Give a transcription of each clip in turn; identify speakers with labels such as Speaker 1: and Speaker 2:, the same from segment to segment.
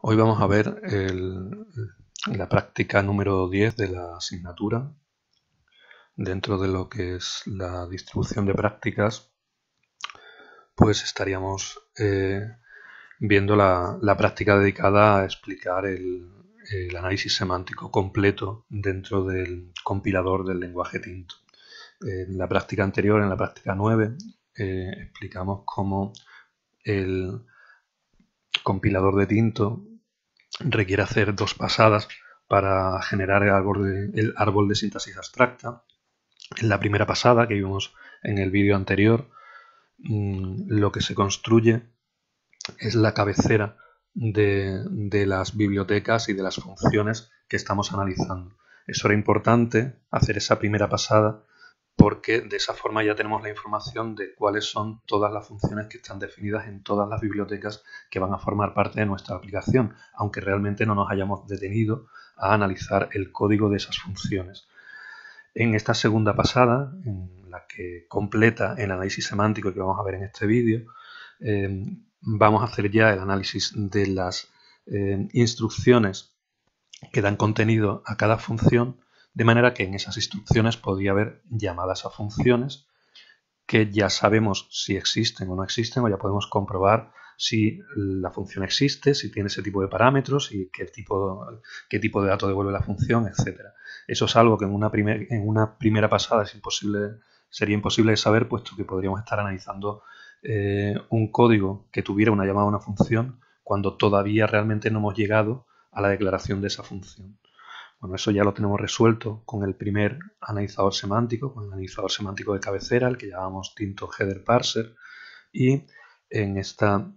Speaker 1: Hoy vamos a ver la práctica número 10 de la asignatura. Dentro de lo que es la distribución de prácticas, pues estaríamos viendo la práctica dedicada a explicar el análisis semántico completo dentro del compilador del lenguaje Tinto. En la práctica anterior, en la práctica 9, explicamos cómo el compilador de Tinto requiere hacer dos pasadas para generar el árbol de sintaxis abstracta. En la primera pasada, que vimos en el vídeo anterior, lo que se construye es la cabecera de las bibliotecas y de las funciones que estamos analizando. Eso era importante, hacer esa primera pasada, porque de esa forma ya tenemos la información de cuáles son todas las funciones que están definidas en todas las bibliotecas que van a formar parte de nuestra aplicación, aunque realmente no nos hayamos detenido a analizar el código de esas funciones. En esta segunda pasada, en la que completa el análisis semántico que vamos a ver en este vídeo, vamos a hacer ya el análisis de las instrucciones que dan contenido a cada función, de manera que en esas instrucciones podría haber llamadas a funciones que ya sabemos si existen o no existen, o ya podemos comprobar si la función existe, si tiene ese tipo de parámetros y qué tipo de dato devuelve la función, etc. Eso es algo que en una primera pasada sería imposible de saber, puesto que podríamos estar analizando un código que tuviera una llamada a una función cuando todavía realmente no hemos llegado a la declaración de esa función. Bueno, eso ya lo tenemos resuelto con el primer analizador semántico, con el analizador semántico de cabecera, el que llamamos Tinto Header Parser, y en esta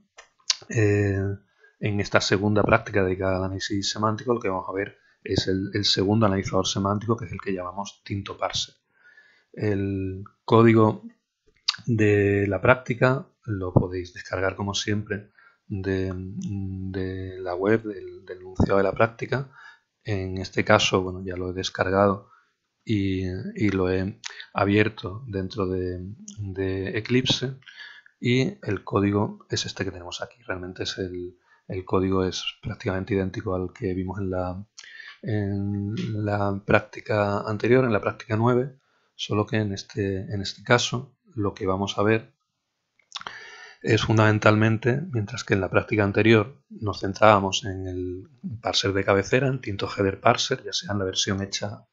Speaker 1: segunda práctica dedicada al análisis semántico, lo que vamos a ver es el segundo analizador semántico, que es el que llamamos Tinto Parser. El código de la práctica lo podéis descargar, como siempre, de la web, del enunciado de la práctica. En este caso, bueno, ya lo he descargado y lo he abierto dentro de Eclipse, y el código es este que tenemos aquí. Realmente el código es prácticamente idéntico al que vimos en la práctica anterior, en la práctica 9, solo que en este caso lo que vamos a ver es fundamentalmente, mientras que en la práctica anterior nos centrábamos en el parser de cabecera, en Tinto Header Parser, ya sea en la versión hecha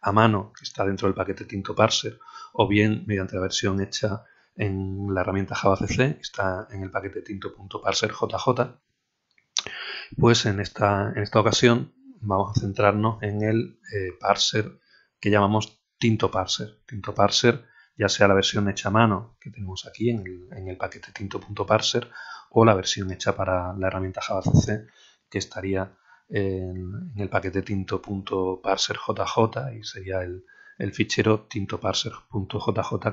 Speaker 1: a mano, que está dentro del paquete Tinto Parser, o bien mediante la versión hecha en la herramienta JavaCC, que está en el paquete Tinto.parser.jj, pues en esta ocasión vamos a centrarnos en el parser que llamamos Tinto Parser. Tinto Parser, ya sea la versión hecha a mano que tenemos aquí en el paquete Tinto.parser, o la versión hecha para la herramienta JavaCC, que estaría en el paquete Tinto.parser.jj, y sería el fichero tintoparser.jj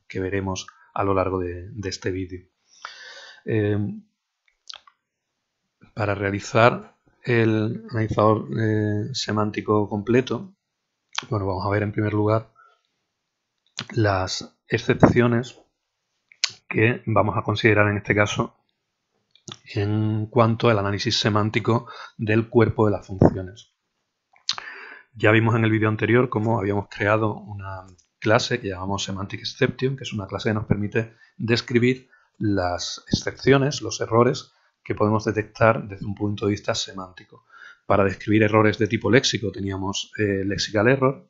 Speaker 1: que veremos a lo largo de este vídeo. Para realizar el analizador semántico completo, bueno, vamos a ver en primer lugar las excepciones que vamos a considerar en este caso en cuanto al análisis semántico del cuerpo de las funciones. Ya vimos en el vídeo anterior cómo habíamos creado una clase que llamamos Semantic Exception, que es una clase que nos permite describir las excepciones, los errores que podemos detectar desde un punto de vista semántico. Para describir errores de tipo léxico teníamos Lexical Error,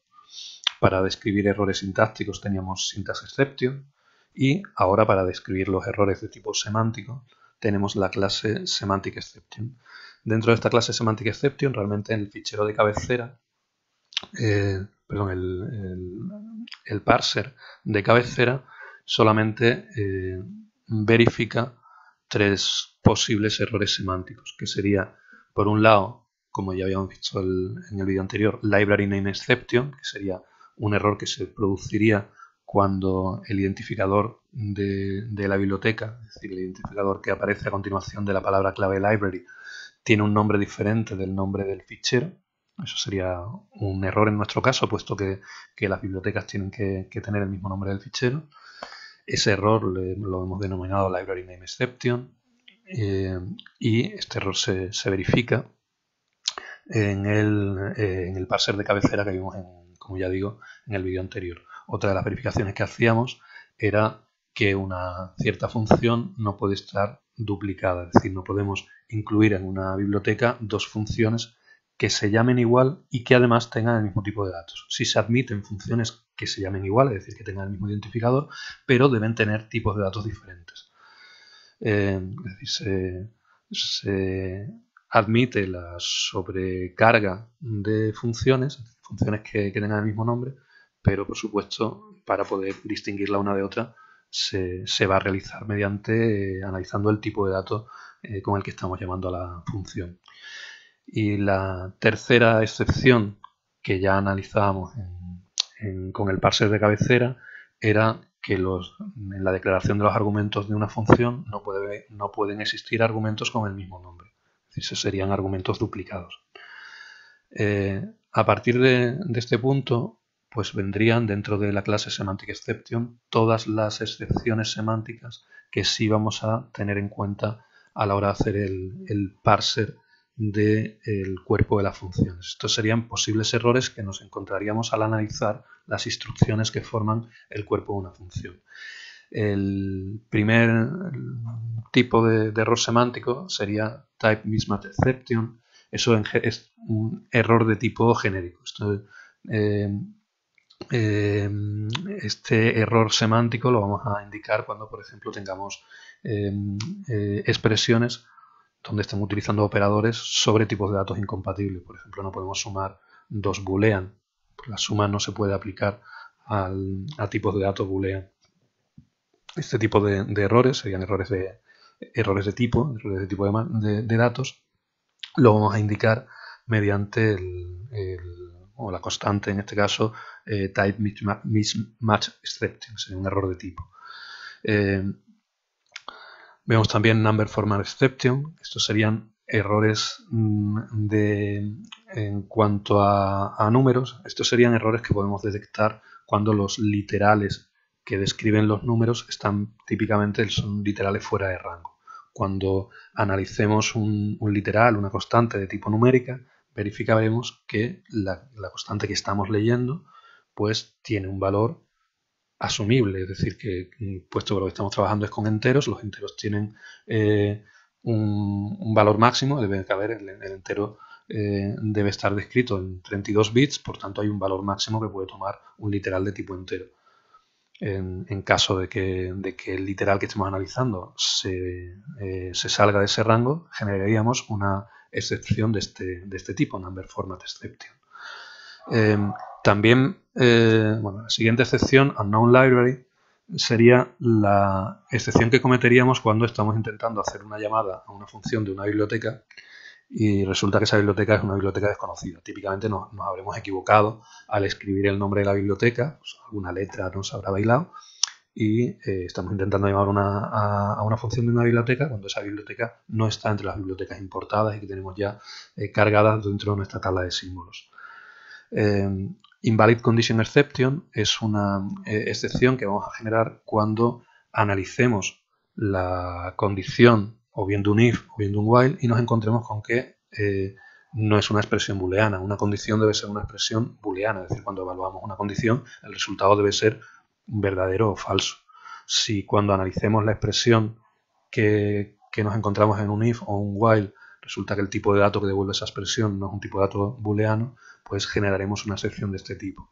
Speaker 1: para describir errores sintácticos teníamos Syntax Exception, y ahora para describir los errores de tipo semántico tenemos la clase Semantic Exception. Dentro de esta clase Semantic Exception, realmente en el fichero de cabecera, el parser de cabecera solamente verifica tres posibles errores semánticos, que sería, por un lado, como ya habíamos visto en el vídeo anterior, Library Name Exception, que sería un error que se produciría cuando el identificador de la biblioteca, es decir, el identificador que aparece a continuación de la palabra clave library, tiene un nombre diferente del nombre del fichero. Eso sería un error en nuestro caso, puesto que las bibliotecas tienen que tener el mismo nombre del fichero. Ese error lo hemos denominado Library Name Exception. y este error se verifica en el parser de cabecera que vimos, como ya digo, en el vídeo anterior. Otra de las verificaciones que hacíamos era que una cierta función no puede estar duplicada, es decir, no podemos incluir en una biblioteca dos funciones que se llamen igual y que además tengan el mismo tipo de datos. Si se admiten funciones que se llamen igual, es decir, que tengan el mismo identificador, pero deben tener tipos de datos diferentes. Es decir, se admite la sobrecarga de funciones que tengan el mismo nombre, pero por supuesto para poder distinguirla una de otra se va a realizar mediante analizando el tipo de datos con el que estamos llamando a la función. Y la tercera excepción que ya analizábamos con el parser de cabecera era que en la declaración de los argumentos de una función no pueden existir argumentos con el mismo nombre. Es decir, serían argumentos duplicados. A partir de este punto, pues vendrían dentro de la clase Semantic Exception todas las excepciones semánticas que sí vamos a tener en cuenta a la hora de hacer el parser del cuerpo de las funciones. Estos serían posibles errores que nos encontraríamos al analizar las instrucciones que forman el cuerpo de una función. El primer tipo de error semántico sería Type Mismatch Exception. Eso es un error de tipo genérico. Este error semántico lo vamos a indicar cuando, por ejemplo, tengamos expresiones donde estemos utilizando operadores sobre tipos de datos incompatibles. Por ejemplo, no podemos sumar dos boolean. La suma no se puede aplicar a tipos de datos boolean. Este tipo de errores serían errores de tipo de datos. Lo vamos a indicar mediante o la constante, en este caso, Type Mismatch Exception, sería un error de tipo. Vemos también Number Format Exception. Estos serían errores en cuanto a números. Estos serían errores que podemos detectar cuando los literales que describen los números típicamente son literales fuera de rango. Cuando analicemos un literal, una constante de tipo numérica, verificaremos que la constante que estamos leyendo pues tiene un valor asumible, es decir, que puesto que lo que estamos trabajando es con enteros, los enteros tienen un valor máximo, debe caber, el entero debe estar descrito en 32 bits, por tanto hay un valor máximo que puede tomar un literal de tipo entero. En caso de que el literal que estemos analizando se salga de ese rango, generaríamos una excepción de este tipo, Number Format Exception. También, la siguiente excepción, Unknown Library, sería la excepción que cometeríamos cuando estamos intentando hacer una llamada a una función de una biblioteca y resulta que esa biblioteca es una biblioteca desconocida. Típicamente nos habremos equivocado al escribir el nombre de la biblioteca, pues alguna letra nos habrá bailado y estamos intentando llamar a una función de una biblioteca cuando esa biblioteca no está entre las bibliotecas importadas y que tenemos ya cargadas dentro de nuestra tabla de símbolos. Invalid Condition Exception es una excepción que vamos a generar cuando analicemos la condición o bien de un if o bien de un while y nos encontremos con que no es una expresión booleana. Una condición debe ser una expresión booleana, es decir, cuando evaluamos una condición el resultado debe ser verdadero o falso. Si cuando analicemos la expresión que nos encontramos en un if o un while resulta que el tipo de dato que devuelve esa expresión no es un tipo de dato booleano, pues generaremos una excepción de este tipo.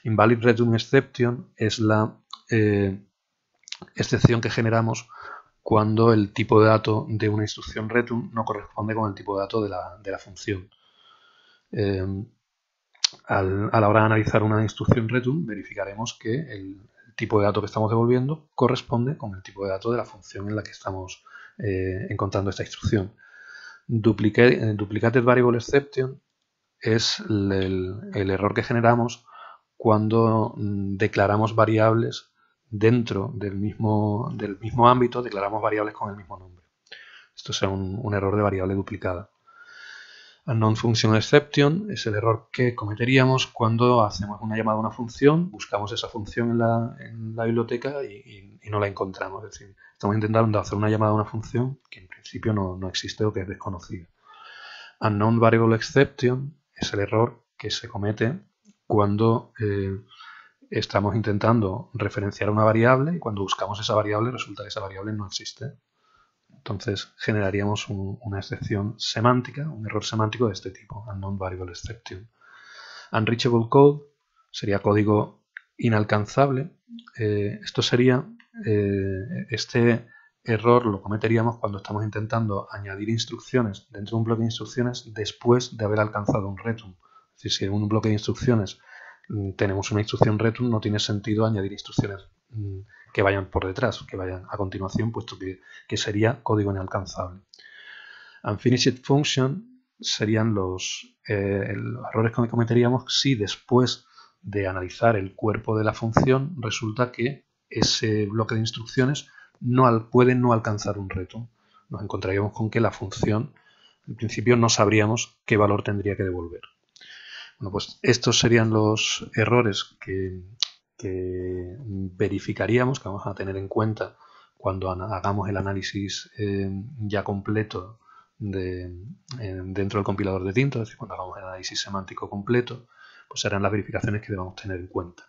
Speaker 1: Invalid Return Exception es la excepción que generamos cuando el tipo de dato de una instrucción return no corresponde con el tipo de dato de la función. A la hora de analizar una instrucción return verificaremos que el tipo de dato que estamos devolviendo corresponde con el tipo de dato de la función en la que estamos encontrando esta instrucción. Duplicated Variable Exception es el error que generamos cuando declaramos variables dentro del mismo ámbito, declaramos variables con el mismo nombre. Esto es un error de variable duplicada. Unknown function exception es el error que cometeríamos cuando hacemos una llamada a una función, buscamos esa función en la biblioteca y no la encontramos. Es decir, estamos intentando hacer una llamada a una función que en principio no existe o que es desconocida. Unknown variable exception es el error que se comete cuando estamos intentando referenciar una variable y cuando buscamos esa variable resulta que esa variable no existe. Entonces generaríamos una excepción semántica, un error semántico de este tipo, unknown variable exception. Unreachable code sería código inalcanzable. Esto sería, este error lo cometeríamos cuando estamos intentando añadir instrucciones dentro de un bloque de instrucciones después de haber alcanzado un return. Es decir, si en un bloque de instrucciones tenemos una instrucción return, no tiene sentido añadir instrucciones que vayan por detrás, que vayan a continuación, puesto que sería código inalcanzable. Unfinished function serían los errores que cometeríamos si después de analizar el cuerpo de la función resulta que ese bloque de instrucciones puede no alcanzar un return. Nos encontraríamos con que la función, en principio, no sabríamos qué valor tendría que devolver. Bueno, pues estos serían los errores que verificaríamos, que vamos a tener en cuenta cuando hagamos el análisis ya completo dentro del compilador de Tinto, es decir, cuando hagamos el análisis semántico completo, pues serán las verificaciones que debamos tener en cuenta.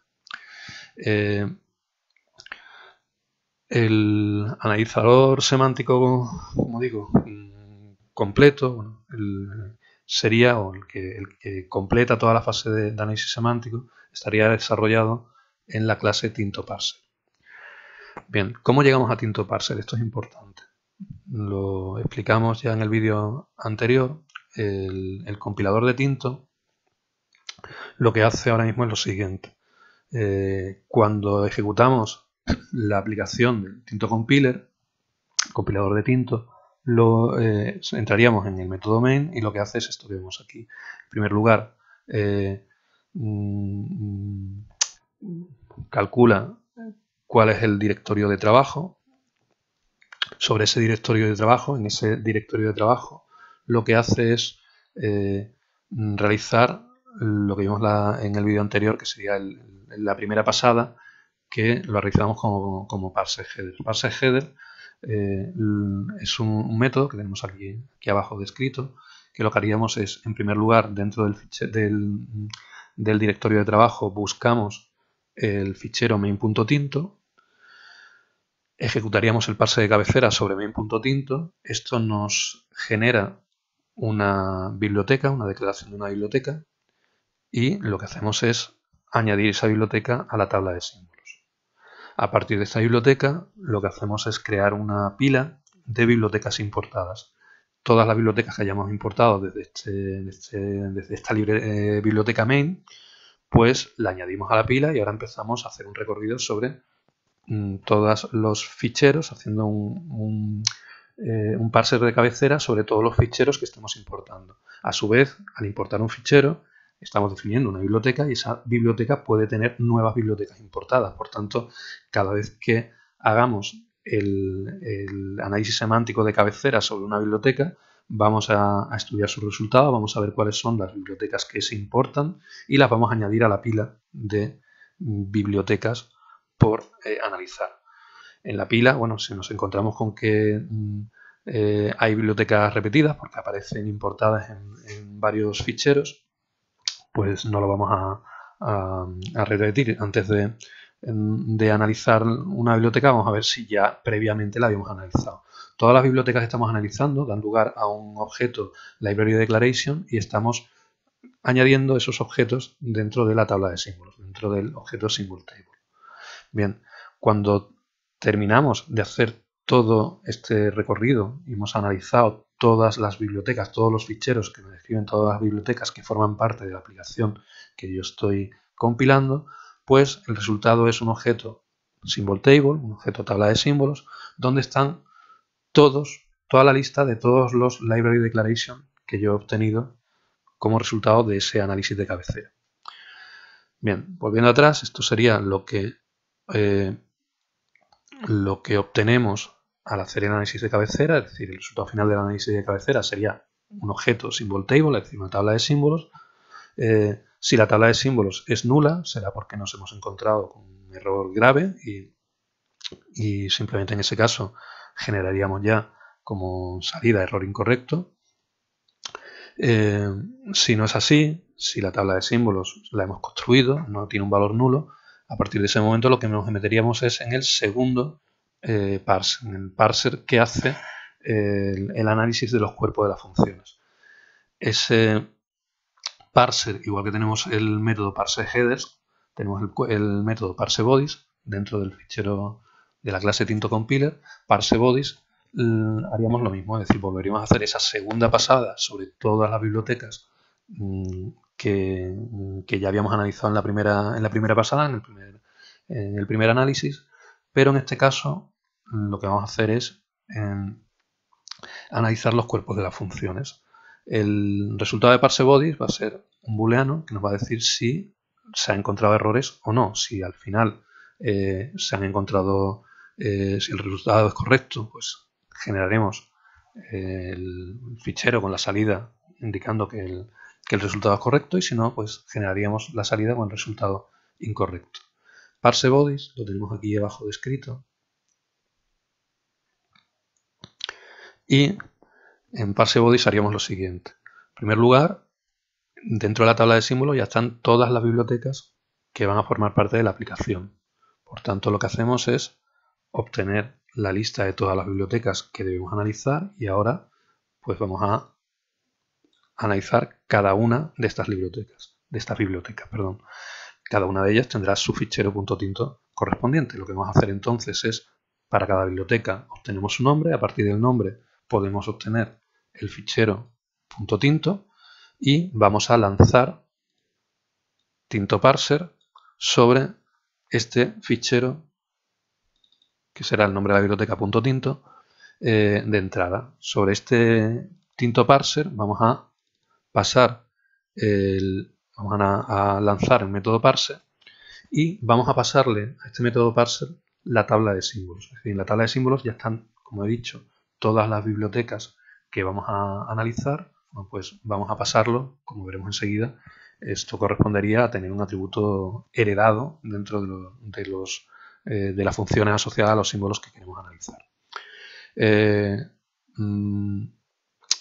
Speaker 1: El analizador semántico, como digo, completo, bueno, sería, o el que completa toda la fase de análisis semántico, estaría desarrollado en la clase TintoParser. Bien, ¿cómo llegamos a TintoParser? Esto es importante. Lo explicamos ya en el vídeo anterior. El compilador de Tinto lo que hace ahora mismo es lo siguiente. Cuando ejecutamos la aplicación del Tinto Compiler, compilador de Tinto, entraríamos en el método main y lo que hace es esto que vemos aquí. En primer lugar, calcula cuál es el directorio de trabajo. Sobre ese directorio de trabajo, en ese directorio de trabajo, lo que hace es realizar lo que vimos en el vídeo anterior, que sería la primera pasada, que lo realizamos como parser header. Parser header es un método que tenemos aquí abajo descrito, que lo que haríamos es, en primer lugar, dentro del directorio de trabajo, buscamos el fichero main.tinto, ejecutaríamos el parse de cabecera sobre main.tinto, esto nos genera una biblioteca, una declaración de una biblioteca, y lo que hacemos es añadir esa biblioteca a la tabla de símbolos. A partir de esta biblioteca, lo que hacemos es crear una pila de bibliotecas importadas. Todas las bibliotecas que hayamos importado desde esta biblioteca main, pues la añadimos a la pila y ahora empezamos a hacer un recorrido sobre todos los ficheros, haciendo un parser de cabecera sobre todos los ficheros que estemos importando. A su vez, al importar un fichero, estamos definiendo una biblioteca y esa biblioteca puede tener nuevas bibliotecas importadas. Por tanto, cada vez que hagamos el análisis semántico de cabecera sobre una biblioteca, vamos a estudiar su resultado, vamos a ver cuáles son las bibliotecas que se importan y las vamos a añadir a la pila de bibliotecas por analizar. En la pila, bueno, si nos encontramos con que hay bibliotecas repetidas porque aparecen importadas en varios ficheros, pues no lo vamos a repetir. Antes de analizar una biblioteca, vamos a ver si ya previamente la habíamos analizado. Todas las bibliotecas que estamos analizando dan lugar a un objeto library declaration y estamos añadiendo esos objetos dentro de la tabla de símbolos, dentro del objeto symbol table. Bien, cuando terminamos de hacer todo este recorrido y hemos analizado todas las bibliotecas, todos los ficheros que me describen todas las bibliotecas que forman parte de la aplicación que yo estoy compilando, pues el resultado es un objeto symbol table, un objeto tabla de símbolos, donde están toda la lista de todos los library declaration que yo he obtenido como resultado de ese análisis de cabecera. Bien, volviendo atrás, esto sería lo que obtenemos al hacer el análisis de cabecera, es decir, el resultado final del análisis de cabecera sería un objeto symbol table, es decir, una tabla de símbolos. Si la tabla de símbolos es nula, será porque nos hemos encontrado con un error grave y simplemente en ese caso generaríamos ya como salida error incorrecto. Si no es así, si la tabla de símbolos la hemos construido, no tiene un valor nulo, a partir de ese momento lo que nos meteríamos es en el segundo parser, en el parser que hace el análisis de los cuerpos de las funciones. Ese parser, igual que tenemos el método parseHeaders, tenemos el método parseBodies dentro del fichero de la clase TintoCompiler. ParseBodies haríamos lo mismo, es decir, volveríamos a hacer esa segunda pasada sobre todas las bibliotecas que ya habíamos analizado en la primera pasada, en el primer análisis, pero en este caso lo que vamos a hacer es analizar los cuerpos de las funciones. El resultado de ParseBodies va a ser un booleano que nos va a decir si se han encontrado errores o no. Si al final se han encontrado, si el resultado es correcto, pues generaremos el fichero con la salida indicando que el resultado es correcto, y si no, pues generaríamos la salida con el resultado incorrecto. ParseBodies lo tenemos aquí abajo descrito. Y en ParseBodies haríamos lo siguiente. En primer lugar, dentro de la tabla de símbolos ya están todas las bibliotecas que van a formar parte de la aplicación. Por tanto, lo que hacemos es obtener la lista de todas las bibliotecas que debemos analizar, y ahora pues vamos a analizar cada una de estas bibliotecas. Cada una de ellas tendrá su fichero .tinto correspondiente. Lo que vamos a hacer entonces es, para cada biblioteca obtenemos su nombre, a partir del nombre podemos obtener el fichero .tinto y vamos a lanzar TintoParser sobre este fichero, que será el nombre de la biblioteca .tinto de entrada. Sobre este TintoParser vamos a pasar vamos a lanzar el método parser y vamos a pasarle a este método parser la tabla de símbolos. Es decir, en la tabla de símbolos ya están, como he dicho, todas las bibliotecas que vamos a analizar. Bueno, pues vamos a pasarlo, como veremos enseguida. Esto correspondería a tener un atributo heredado dentro de las funciones asociadas a los símbolos que queremos analizar.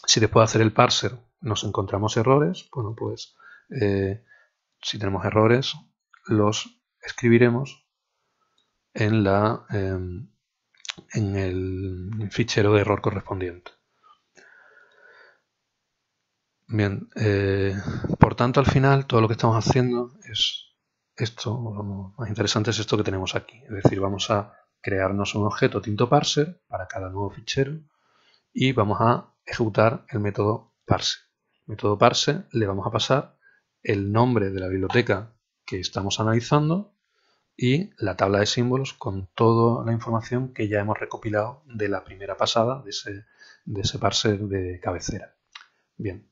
Speaker 1: Si después de hacer el parser nos encontramos errores, bueno, pues si tenemos errores los escribiremos en el fichero de error correspondiente. Bien, por tanto, al final todo lo que estamos haciendo es esto. Lo más interesante es esto que tenemos aquí. Es decir, vamos a crearnos un objeto TintoParser para cada nuevo fichero y vamos a ejecutar el método parse. El método parse le vamos a pasar el nombre de la biblioteca que estamos analizando y la tabla de símbolos con toda la información que ya hemos recopilado de la primera pasada de ese parser de cabecera. Bien,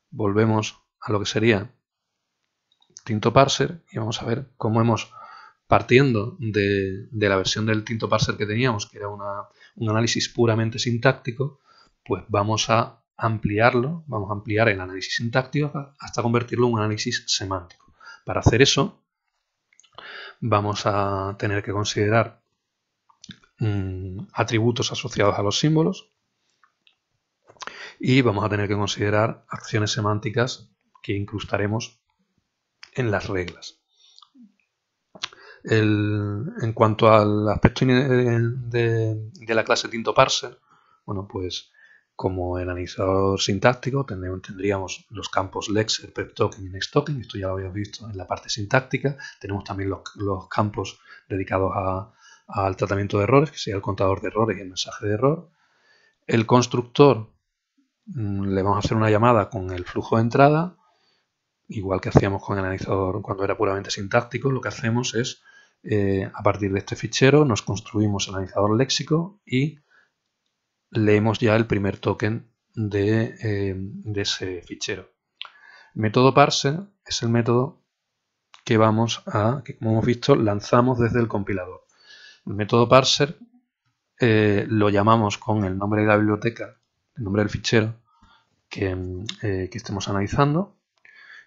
Speaker 1: volvemos a lo que sería TintoParser y vamos a ver cómo partiendo de la versión del TintoParser que teníamos, que era un análisis puramente sintáctico, pues vamos a ampliarlo, vamos a ampliar el análisis sintáctico hasta convertirlo en un análisis semántico. Para hacer eso vamos a tener que considerar atributos asociados a los símbolos y vamos a tener que considerar acciones semánticas que incrustaremos en las reglas. En cuanto al aspecto de la clase TintoParser, bueno, pues como el analizador sintáctico tendríamos los campos lexer, preptoken y nexttoken. Esto ya lo habíamos visto en la parte sintáctica. Tenemos también los campos dedicados al tratamiento de errores, que sería el contador de errores y el mensaje de error. El constructor le vamos a hacer una llamada con el flujo de entrada, igual que hacíamos con el analizador cuando era puramente sintáctico. Lo que hacemos es, a partir de este fichero, nos construimos el analizador léxico y leemos ya el primer token de ese fichero. El método parser es el método que como hemos visto, lanzamos desde el compilador. El método parser lo llamamos con el nombre de la biblioteca, el nombre del fichero que estemos analizando,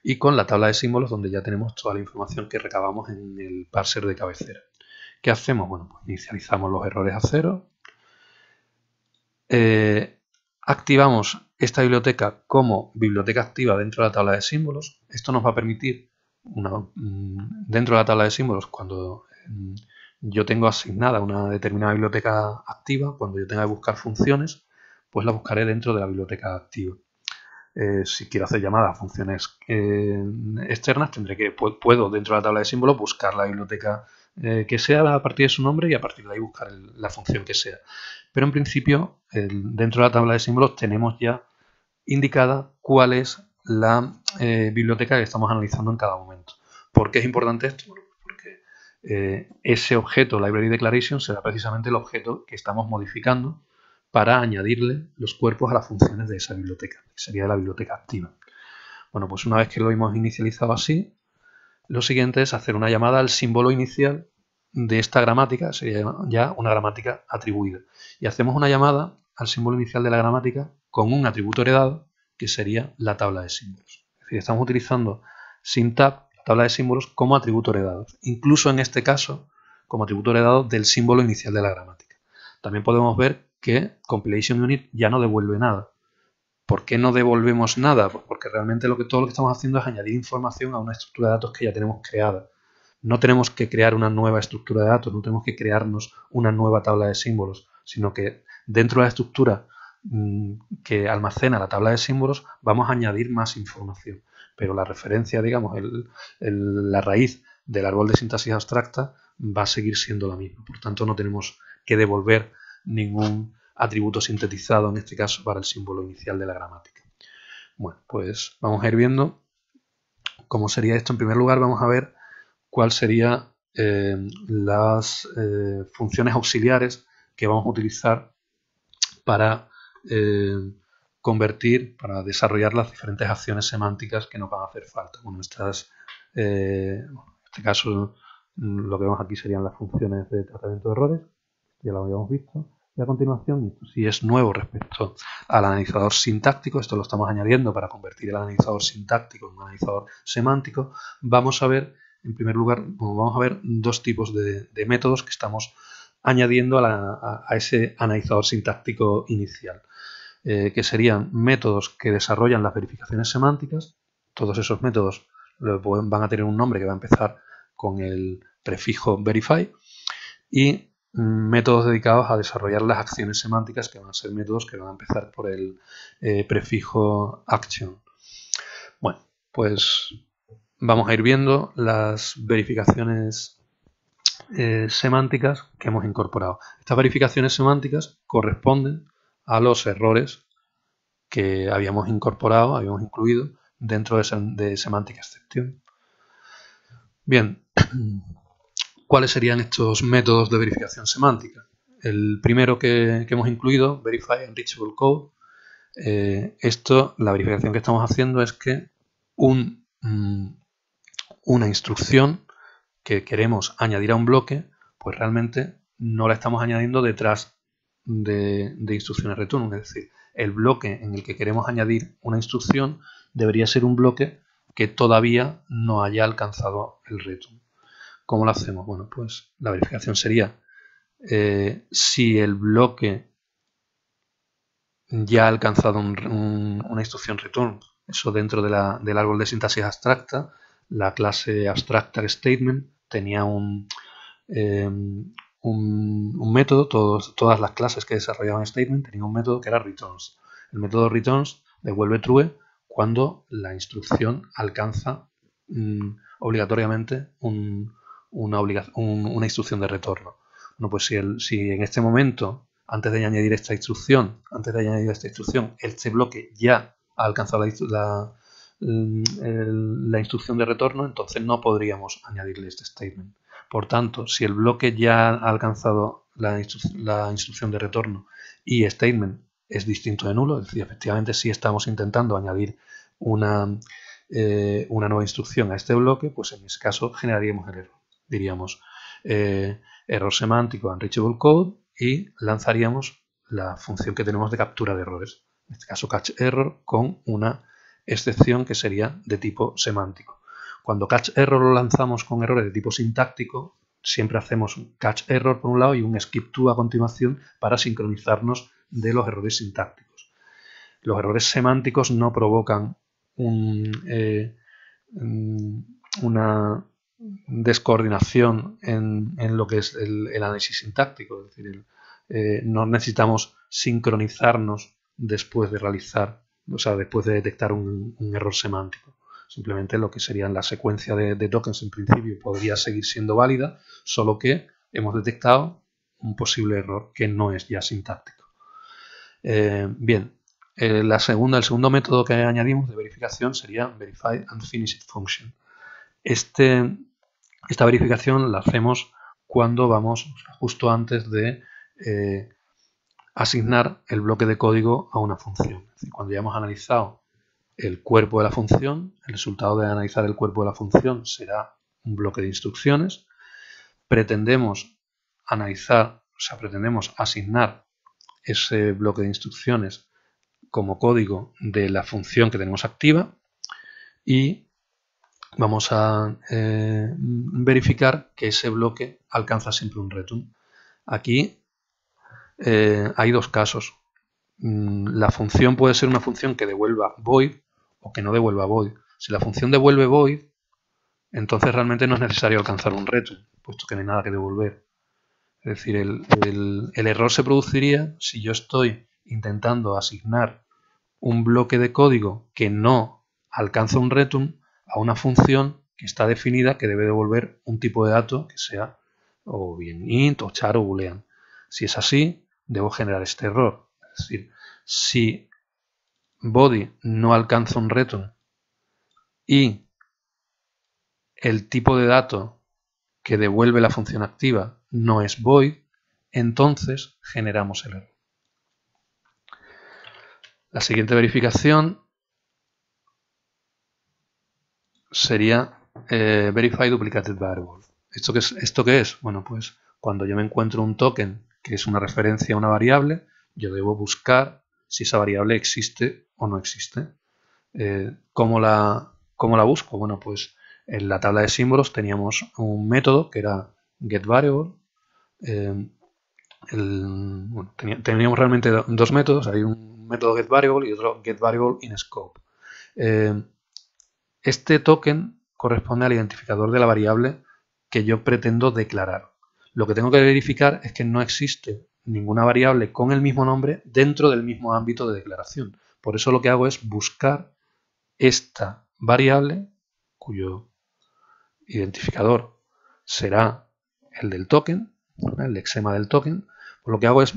Speaker 1: y con la tabla de símbolos donde ya tenemos toda la información que recabamos en el parser de cabecera. ¿Qué hacemos? Bueno, pues inicializamos los errores a 0. Activamos esta biblioteca como biblioteca activa dentro de la tabla de símbolos. Esto nos va a permitir, dentro de la tabla de símbolos, cuando yo tengo asignada una determinada biblioteca activa, cuando yo tenga que buscar funciones, pues la buscaré dentro de la biblioteca activa. Si quiero hacer llamadas a funciones externas, puedo dentro de la tabla de símbolos buscar la biblioteca que sea a partir de su nombre y a partir de ahí buscar la función que sea. Pero en principio, dentro de la tabla de símbolos tenemos ya indicada cuál es la biblioteca que estamos analizando en cada momento. ¿Por qué es importante esto? Bueno, porque ese objeto, Library Declaration, será precisamente el objeto que estamos modificando para añadirle los cuerpos a las funciones de esa biblioteca, que sería la biblioteca activa. Bueno, pues una vez que lo hemos inicializado así, lo siguiente es hacer una llamada al símbolo inicial de esta gramática, sería ya una gramática atribuida. Y hacemos una llamada al símbolo inicial de la gramática con un atributo heredado, que sería la tabla de símbolos. Es decir, estamos utilizando SynTab, la tabla de símbolos, como atributo heredado. Incluso en este caso, como atributo heredado del símbolo inicial de la gramática. También podemos ver que Compilation Unit ya no devuelve nada. ¿Por qué no devolvemos nada? Pues porque realmente todo lo que estamos haciendo es añadir información a una estructura de datos que ya tenemos creada. No tenemos que crear una nueva estructura de datos, no tenemos que crearnos una nueva tabla de símbolos, sino que dentro de la estructura que almacena la tabla de símbolos vamos a añadir más información. Pero la referencia, digamos, la raíz del árbol de sintaxis abstracta va a seguir siendo la misma. Por tanto, no tenemos que devolver ningún atributo sintetizado, en este caso, para el símbolo inicial de la gramática. Bueno, pues vamos a ir viendo cómo sería esto. En primer lugar, vamos a ver cuáles serían las funciones auxiliares que vamos a utilizar para para desarrollar las diferentes acciones semánticas que nos van a hacer falta. Bueno, en este caso, lo que vemos aquí serían las funciones de tratamiento de errores, ya lo habíamos visto. Y a continuación, esto sí es nuevo respecto al analizador sintáctico, esto lo estamos añadiendo para convertir el analizador sintáctico en un analizador semántico. Vamos a ver, en primer lugar, dos tipos de métodos que estamos añadiendo a ese analizador sintáctico inicial, que serían métodos que desarrollan las verificaciones semánticas. Todos esos métodos van a tener un nombre que va a empezar con el prefijo verify, y métodos dedicados a desarrollar las acciones semánticas, que van a ser métodos que van a empezar por el prefijo action. Bueno, pues vamos a ir viendo las verificaciones semánticas que hemos incorporado. Estas verificaciones semánticas corresponden a los errores que habíamos incluido dentro de Semantic Exception. Bien, ¿cuáles serían estos métodos de verificación semántica? El primero que hemos incluido, Verify Enrichable Code. La verificación que estamos haciendo es que una instrucción que queremos añadir a un bloque, pues realmente no la estamos añadiendo detrás de instrucciones return. Es decir, el bloque en el que queremos añadir una instrucción debería ser un bloque que todavía no haya alcanzado el return. ¿Cómo lo hacemos? Bueno, pues la verificación sería si el bloque ya ha alcanzado una instrucción return. Eso dentro del árbol de sintaxis abstracta, la clase abstractor statement tenía un método. Todas las clases que desarrollaban statement tenían un método que era returns. El método returns devuelve true cuando la instrucción alcanza obligatoriamente una instrucción de retorno. Bueno, pues si en este momento, antes de añadir esta instrucción, este bloque ya ha alcanzado la instrucción de retorno, entonces no podríamos añadirle este statement. Por tanto, si el bloque ya ha alcanzado la instrucción de retorno y statement es distinto de nulo, es decir, efectivamente sí estamos intentando añadir una nueva instrucción a este bloque, pues en ese caso generaríamos el error. Diríamos error semántico unreachable code y lanzaríamos la función que tenemos de captura de errores. en este caso catch error, con una excepción que sería de tipo semántico. Cuando catch error lo lanzamos con errores de tipo sintáctico, siempre hacemos un catch error por un lado y un skip to a continuación para sincronizarnos de los errores sintácticos. Los errores semánticos no provocan una descoordinación en lo que es el análisis sintáctico, es decir, no necesitamos sincronizarnos después de realizar, o sea, después de detectar un error semántico. Simplemente lo que serían la secuencia de tokens en principio podría seguir siendo válida, solo que hemos detectado un posible error que no es ya sintáctico. Bien, el segundo método que añadimos de verificación sería Verify Unfinished Function. Esta verificación la hacemos cuando vamos justo antes de asignar el bloque de código a una función. Es decir, cuando ya hemos analizado el cuerpo de la función, el resultado de analizar el cuerpo de la función será un bloque de instrucciones. Pretendemos asignar ese bloque de instrucciones como código de la función que tenemos activa y vamos a verificar que ese bloque alcanza siempre un return. Aquí hay dos casos. La función puede ser una función que devuelva void o que no devuelva void. Si la función devuelve void, entonces realmente no es necesario alcanzar un return, puesto que no hay nada que devolver. Es decir, el error se produciría si yo estoy intentando asignar un bloque de código que no alcanza un return a una función que está definida que debe devolver un tipo de dato que sea o bien int o char o boolean. Si es así, debo generar este error. Es decir, si body no alcanza un return y el tipo de dato que devuelve la función activa no es void, entonces generamos el error. La siguiente verificación sería Verify Duplicated Variable. ¿Esto qué es? Bueno, pues cuando yo me encuentro un token que es una referencia a una variable, yo debo buscar si esa variable existe o no existe. ¿Cómo la busco? Bueno, pues en la tabla de símbolos teníamos un método que era getVariable. Teníamos realmente dos métodos. Hay un método getVariable y otro getVariableInScope. Este token corresponde al identificador de la variable que yo pretendo declarar. Lo que tengo que verificar es que no existe ninguna variable con el mismo nombre dentro del mismo ámbito de declaración. Por eso lo que hago es buscar esta variable, cuyo identificador será el del token, el lexema del token. Pues lo que hago es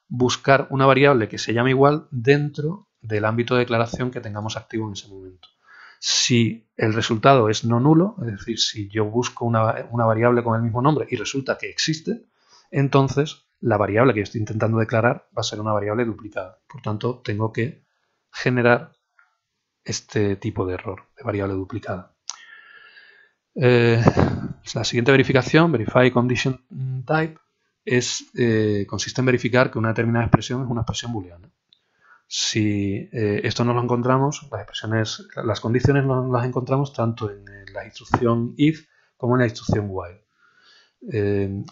Speaker 1: buscar una variable que se llame igual dentro del ámbito de declaración que tengamos activo en ese momento. Si el resultado es no nulo, es decir, si yo busco una variable con el mismo nombre y resulta que existe, entonces la variable que yo estoy intentando declarar va a ser una variable duplicada. Por tanto, tengo que generar este tipo de error de variable duplicada. La siguiente verificación, Verify Condition Type, consiste en verificar que una determinada expresión es una expresión booleana. Si esto no lo encontramos, las condiciones no las encontramos tanto en la instrucción if como en la instrucción while.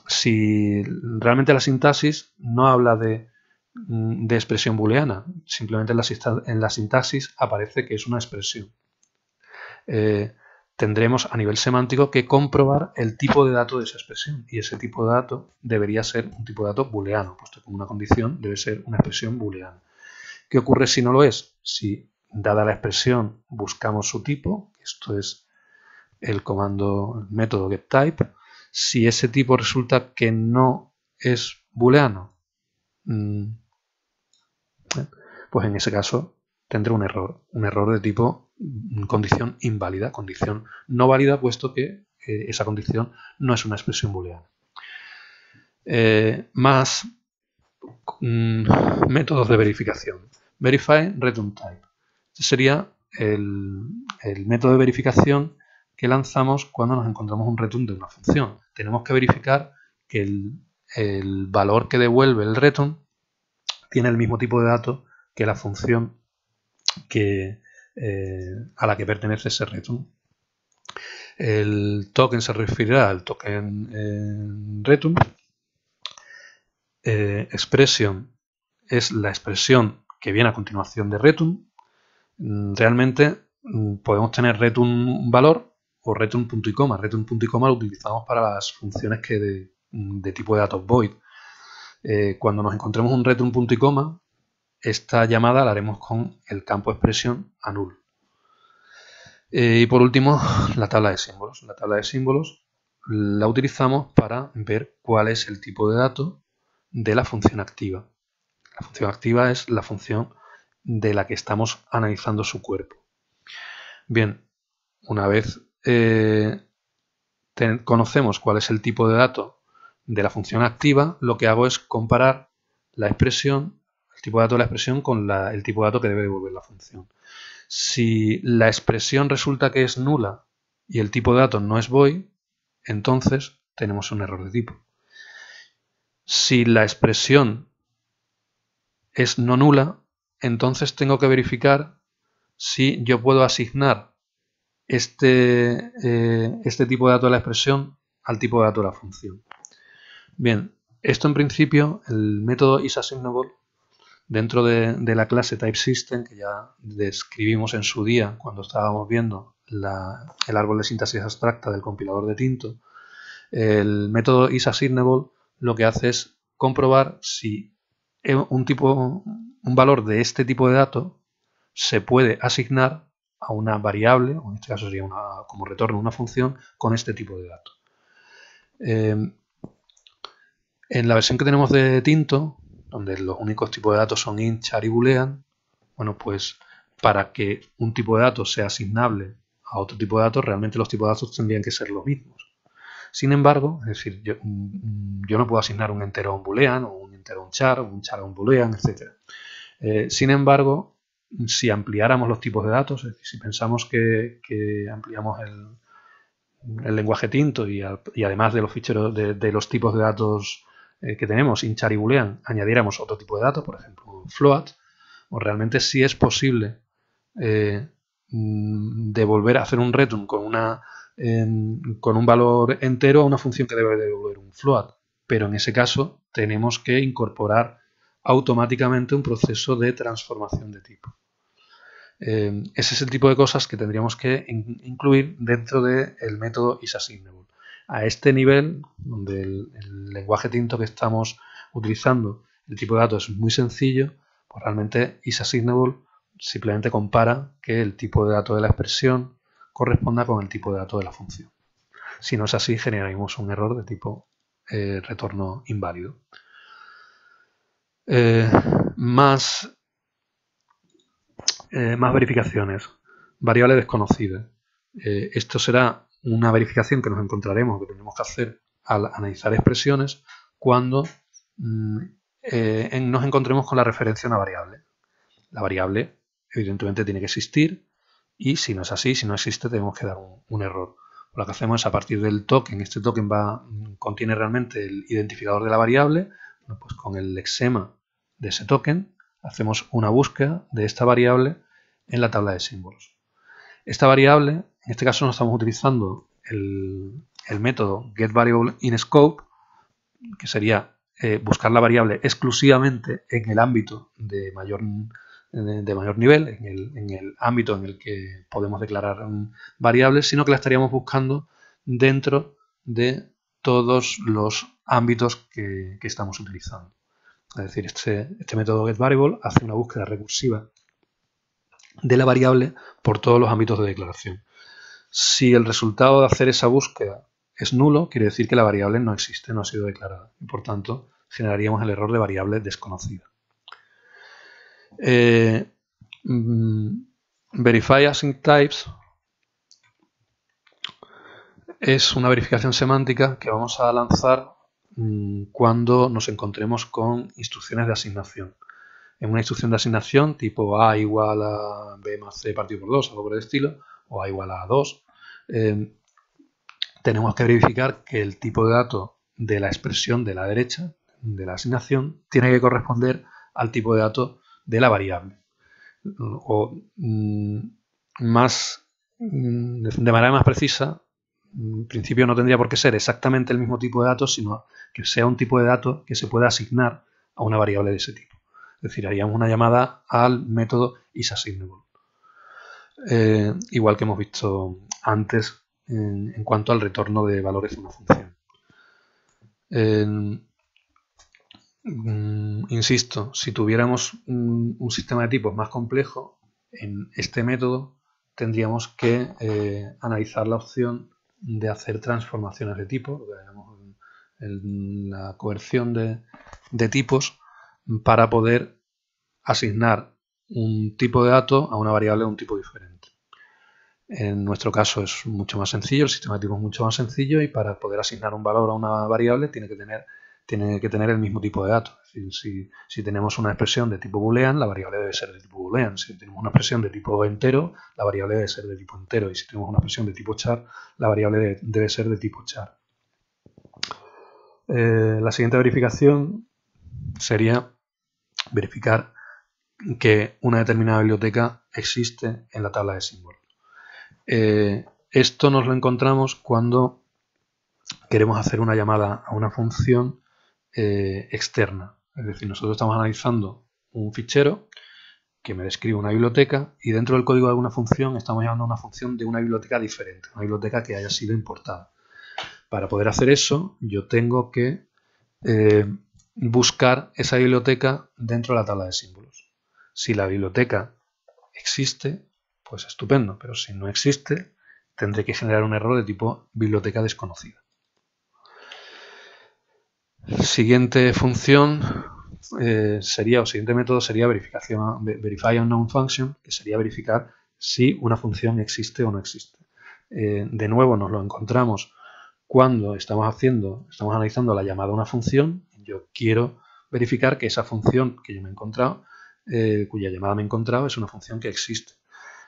Speaker 1: Si realmente la sintaxis no habla de expresión booleana, simplemente en la sintaxis aparece que es una expresión. Tendremos a nivel semántico que comprobar el tipo de dato de esa expresión y ese tipo de dato debería ser un tipo de dato booleano, puesto que una condición debe ser una expresión booleana. ¿Qué ocurre si no lo es? Si, dada la expresión, buscamos su tipo, esto es el método getType, si ese tipo resulta que no es booleano, pues en ese caso tendré un error de tipo condición inválida, condición no válida, puesto que esa condición no es una expresión booleana. Más métodos de verificación. Verify Return Type. Este sería el método de verificación que lanzamos cuando nos encontramos un return de una función. Tenemos que verificar que el valor que devuelve el return tiene el mismo tipo de dato que la función a la que pertenece ese return. El token se referirá al token return. Expression es la expresión que viene a continuación de return. Realmente podemos tener return valor o return punto y coma. Return punto y coma lo utilizamos para las funciones de tipo de datos void. Cuando nos encontremos un return punto y coma, esta llamada la haremos con el campo expresión a null. Y por último, la tabla de símbolos. La tabla de símbolos la utilizamos para ver cuál es el tipo de dato de la función activa. La función activa es la función de la que estamos analizando su cuerpo. Bien, una vez conocemos cuál es el tipo de dato de la función activa, lo que hago es comparar la expresión, el tipo de dato de la expresión con el tipo de dato que debe devolver la función. Si la expresión resulta que es nula y el tipo de dato no es void, entonces tenemos un error de tipo. Si la expresión es no nula, entonces tengo que verificar si yo puedo asignar este tipo de dato de la expresión al tipo de dato de la función. Bien, esto en principio, el método isAssignable, dentro de la clase TypeSystem, que ya describimos en su día cuando estábamos viendo el árbol de sintaxis abstracta del compilador de Tinto, el método isAssignable lo que hace es comprobar si un valor de este tipo de dato se puede asignar a una variable, o en este caso sería como retorno una función, con este tipo de dato. En la versión que tenemos de Tinto, donde los únicos tipos de datos son int, char y boolean, bueno, pues para que un tipo de datos sea asignable a otro tipo de datos, realmente los tipos de datos tendrían que ser los mismos. Sin embargo, es decir, yo no puedo asignar un entero a un boolean, o un entero a un char a un boolean, etc. Sin embargo, si ampliáramos los tipos de datos, es decir, si pensamos que ampliamos el lenguaje Tinto y además de los ficheros de los tipos de datos que tenemos, int, char y boolean, añadiéramos otro tipo de datos, por ejemplo, float, o realmente sí es posible devolver, hacer un return con un valor entero a una función que debe devolver un float, pero en ese caso tenemos que incorporar automáticamente un proceso de transformación de tipo. Ese es el tipo de cosas que tendríamos que incluir dentro del método isAssignable. A este nivel, donde el lenguaje Tinto que estamos utilizando, el tipo de datos es muy sencillo, pues realmente isAssignable simplemente compara que el tipo de dato de la expresión corresponda con el tipo de dato de la función. Si no es así, generaremos un error de tipo retorno inválido. Más verificaciones. Variable desconocida. Esto será una verificación que nos encontraremos, que tenemos que hacer al analizar expresiones cuando nos encontremos con la referencia a una variable. La variable evidentemente tiene que existir y si no es así, si no existe, tenemos que dar un error. Lo que hacemos es a partir del token, este token contiene realmente el identificador de la variable, pues con el lexema de ese token hacemos una búsqueda de esta variable en la tabla de símbolos. Esta variable, en este caso no estamos utilizando el método getVariableInScope, que sería buscar la variable exclusivamente en el ámbito de mayor nivel, en el ámbito en el que podemos declarar variables, sino que la estaríamos buscando dentro de todos los ámbitos que estamos utilizando. Es decir, este método getVariable hace una búsqueda recursiva de la variable por todos los ámbitos de declaración. Si el resultado de hacer esa búsqueda es nulo, quiere decir que la variable no existe, no ha sido declarada. Y por tanto, generaríamos el error de variable desconocida. Verify Async Types es una verificación semántica que vamos a lanzar cuando nos encontremos con instrucciones de asignación. En una instrucción de asignación tipo A igual a B más C partido por 2, algo por el estilo, o A igual a 2, tenemos que verificar que el tipo de dato de la expresión de la derecha, de la asignación, tiene que corresponder al tipo de dato de la variable. O de manera más precisa, en principio no tendría por qué ser exactamente el mismo tipo de datos, sino que sea un tipo de datos que se pueda asignar a una variable de ese tipo. Es decir, haríamos una llamada al método isAssignable. Igual que hemos visto antes en cuanto al retorno de valores de una función. Insisto, si tuviéramos un sistema de tipos más complejo, en este método tendríamos que analizar la opción de hacer transformaciones de tipo, lo que llamamos la coerción de tipos, para poder asignar un tipo de dato a una variable de un tipo diferente. En nuestro caso es mucho más sencillo, el sistema de tipos es mucho más sencillo, y para poder asignar un valor a una variable tiene que tener el mismo tipo de dato. Es decir, si tenemos una expresión de tipo boolean, la variable debe ser de tipo boolean. Si tenemos una expresión de tipo entero, la variable debe ser de tipo entero. Y si tenemos una expresión de tipo char, la variable debe ser de tipo char. La siguiente verificación sería verificar que una determinada biblioteca existe en la tabla de símbolos. Esto nos lo encontramos cuando queremos hacer una llamada a una función externa. Es decir, nosotros estamos analizando un fichero que me describe una biblioteca, y dentro del código de alguna función estamos llamando a una función de una biblioteca diferente, una biblioteca que haya sido importada. Para poder hacer eso, yo tengo que buscar esa biblioteca dentro de la tabla de símbolos. Si la biblioteca existe, pues estupendo, pero si no existe, tendré que generar un error de tipo biblioteca desconocida. Siguiente función siguiente método sería verify unknown function, que sería verificar si una función existe o no existe. De nuevo nos lo encontramos cuando estamos analizando la llamada a una función. Yo quiero verificar que esa función que yo me he encontrado, cuya llamada me he encontrado, es una función que existe.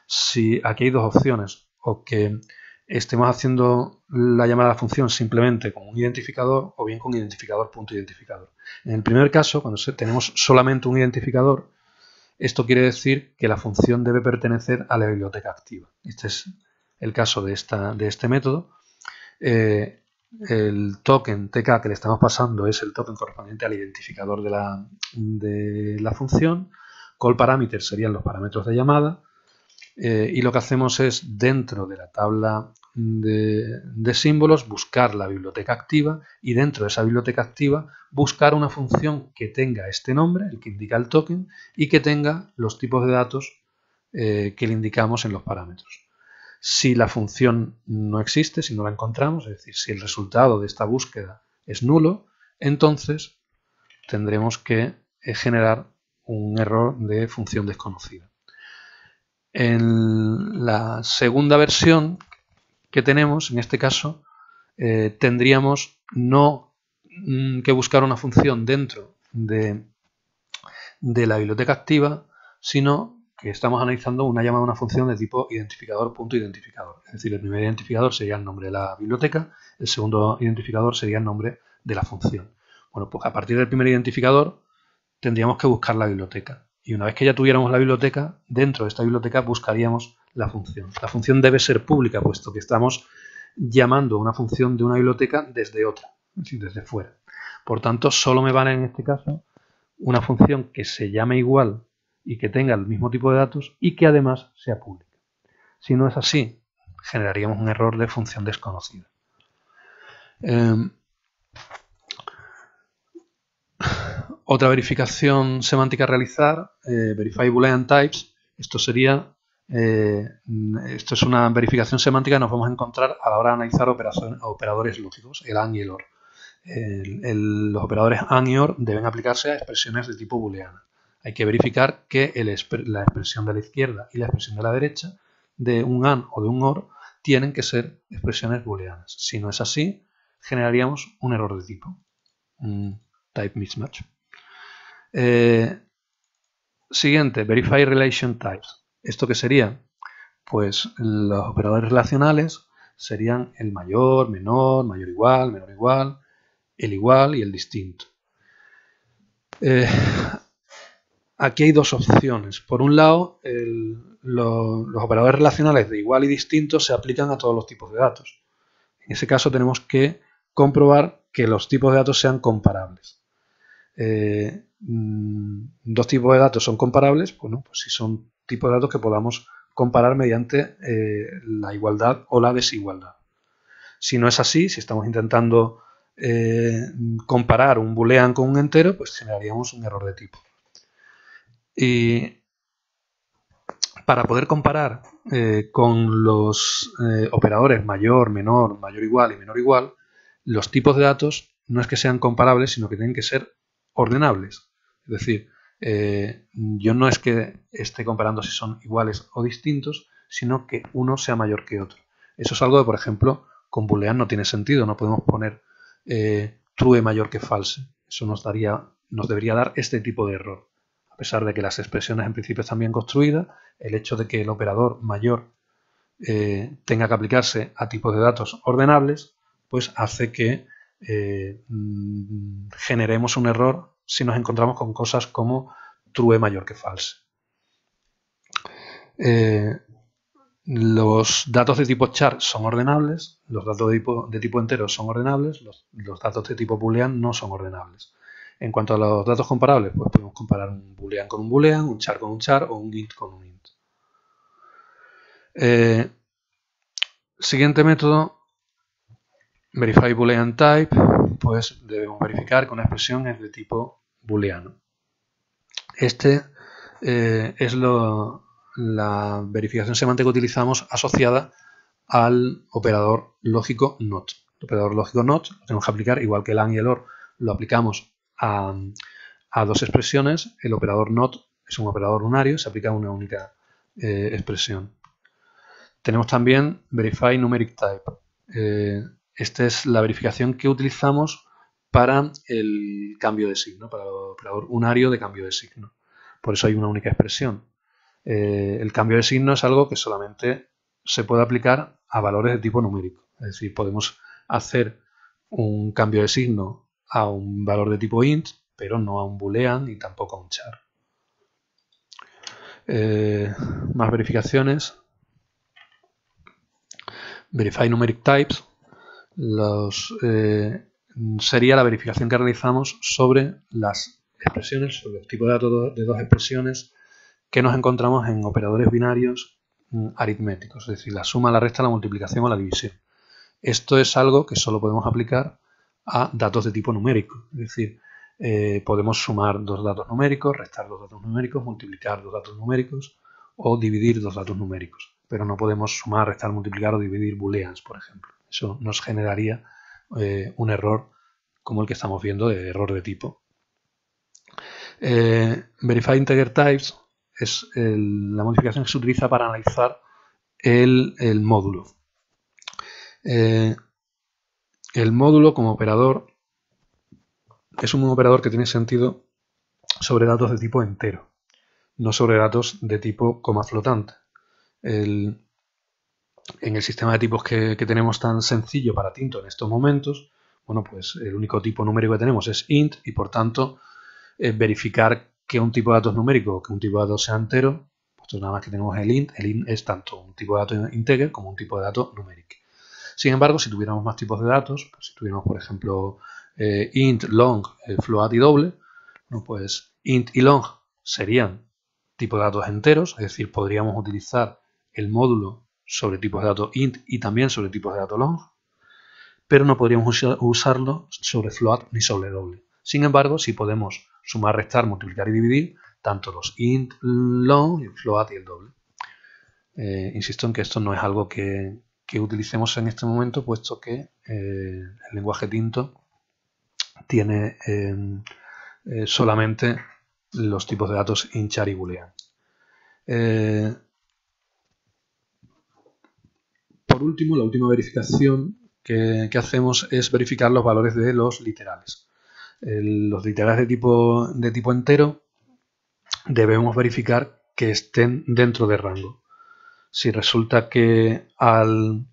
Speaker 1: Si aquí hay dos opciones: o que estemos haciendo la llamada a la función simplemente con un identificador, o bien con identificador.identificador. En el primer caso, cuando tenemos solamente un identificador, esto quiere decir que la función debe pertenecer a la biblioteca activa. Este es el caso de este método. El token TK que le estamos pasando es el token correspondiente al identificador de la función. Call parameters serían los parámetros de llamada. Y lo que hacemos es, dentro de la tabla de símbolos, buscar la biblioteca activa, y dentro de esa biblioteca activa buscar una función que tenga este nombre, el que indica el token, y que tenga los tipos de datos que le indicamos en los parámetros. Si la función no existe, si no la encontramos, es decir, si el resultado de esta búsqueda es nulo, entonces tendremos que generar un error de función desconocida. En la segunda versión que tenemos, en este caso, tendríamos no que buscar una función dentro de la biblioteca activa, sino que estamos analizando una llamada a una función de tipo identificador.identificador. Es decir, el primer identificador sería el nombre de la biblioteca, el segundo identificador sería el nombre de la función. Bueno, pues a partir del primer identificador tendríamos que buscar la biblioteca. Y una vez que ya tuviéramos la biblioteca, dentro de esta biblioteca buscaríamos la función. La función debe ser pública, puesto que estamos llamando a una función de una biblioteca desde otra, es decir, desde fuera. Por tanto, solo me vale en este caso una función que se llame igual y que tenga el mismo tipo de datos y que además sea pública. Si no es así, generaríamos un error de función desconocida. Otra verificación semántica a realizar, verify boolean types. Esto es una verificación semántica que nos vamos a encontrar a la hora de analizar operadores lógicos, el AND y el OR. Los operadores AND y OR deben aplicarse a expresiones de tipo booleana. Hay que verificar que la expresión de la izquierda y la expresión de la derecha de un AND o de un OR tienen que ser expresiones booleanas. Si no es así, generaríamos un error de tipo, un type mismatch. Siguiente, verify relation types. ¿Esto qué sería? Pues los operadores relacionales serían el mayor, menor, mayor igual, menor igual, el igual y el distinto. aquí hay dos opciones. Por un lado, los operadores relacionales de igual y distinto se aplican a todos los tipos de datos. En ese caso tenemos que comprobar que los tipos de datos sean comparables. Dos tipos de datos son comparables, bueno, pues si son tipos de datos que podamos comparar mediante la igualdad o la desigualdad. Si no es así, si estamos intentando comparar un boolean con un entero, pues generaríamos un error de tipo. Y para poder comparar con los operadores mayor, menor, mayor igual y menor igual, los tipos de datos no es que sean comparables, sino que tienen que ser ordenables. Es decir, yo no es que esté comparando si son iguales o distintos, sino que uno sea mayor que otro. Eso es algo que, por ejemplo, con boolean no tiene sentido. No podemos poner true mayor que false. Eso nos debería dar este tipo de error. A pesar de que las expresiones en principio están bien construidas, el hecho de que el operador mayor tenga que aplicarse a tipos de datos ordenables, pues hace que generemos un error si nos encontramos con cosas como true mayor que false. Los datos de tipo char son ordenables, los datos de tipo entero son ordenables, los datos de tipo boolean no son ordenables. En cuanto a los datos comparables, pues podemos comparar un boolean con un boolean, un char con un char o un int con un int. Siguiente método, verify boolean type, pues debemos verificar que una expresión es de tipo booleano. Este es la verificación semántica que utilizamos asociada al operador lógico NOT. El operador lógico NOT lo tenemos que aplicar, igual que el AND y el OR, lo aplicamos a dos expresiones. El operador NOT es un operador unario, se aplica a una única expresión. Tenemos también Verify Numeric Type. Esta es la verificación que utilizamos para el cambio de signo, para el operador unario de cambio de signo. Por eso hay una única expresión. El cambio de signo es algo que solamente se puede aplicar a valores de tipo numérico. Es decir, podemos hacer un cambio de signo a un valor de tipo int, pero no a un boolean ni tampoco a un char. Más verificaciones. Verify numeric types sería la verificación que realizamos sobre las expresiones, sobre los tipos de datos de dos expresiones que nos encontramos en operadores binarios aritméticos, es decir, la suma, la resta, la multiplicación o la división. Esto es algo que solo podemos aplicar a datos de tipo numérico, es decir, podemos sumar dos datos numéricos, restar dos datos numéricos, multiplicar dos datos numéricos o dividir dos datos numéricos, pero no podemos sumar, restar, multiplicar o dividir booleans, por ejemplo. Eso nos generaría un error como el que estamos viendo, de error de tipo. Verify integer types es la modificación que se utiliza para analizar el módulo. El módulo como operador es un operador que tiene sentido sobre datos de tipo entero, no sobre datos de tipo coma flotante. En el sistema de tipos que tenemos tan sencillo para Tinto en estos momentos, bueno, pues el único tipo numérico que tenemos es int y por tanto verificar que un tipo de datos numérico o que un tipo de datos sea entero, pues nada más que tenemos el int es tanto un tipo de dato integer como un tipo de dato numérico. Sin embargo, si tuviéramos más tipos de datos, pues si tuviéramos por ejemplo int, long, float y doble, bueno, pues int y long serían tipos de datos enteros, es decir, podríamos utilizar el módulo sobre tipos de datos int y también sobre tipos de datos long, pero no podríamos usarlo sobre float ni sobre doble. Sin embargo, sí podemos sumar, restar, multiplicar y dividir tanto los int, long, el float y el doble. Insisto en que esto no es algo que utilicemos en este momento, puesto que el lenguaje Tinto tiene solamente los tipos de datos int, char y boolean. Por último, la última verificación que hacemos es verificar los valores de los literales. Los literales de tipo entero debemos verificar que estén dentro de rango. Si resulta que al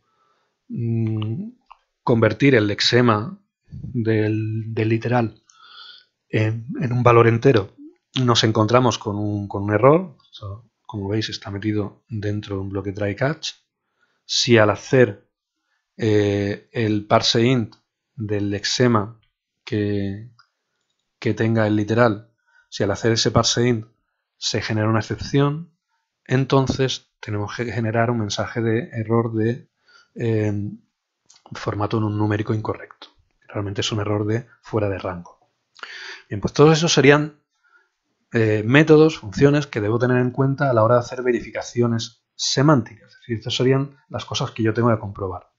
Speaker 1: convertir el lexema del literal en un valor entero nos encontramos con un error. Como veis, está metido dentro de un bloque try catch. Si al hacer el parse int del lexema que tenga el literal, si al hacer ese parse int se genera una excepción, entonces tenemos que generar un mensaje de error de formato numérico incorrecto. Realmente es un error de fuera de rango. Bien, pues todos esos serían métodos, funciones que debo tener en cuenta a la hora de hacer verificaciones semánticas. Es decir, estas serían las cosas que yo tengo que comprobar.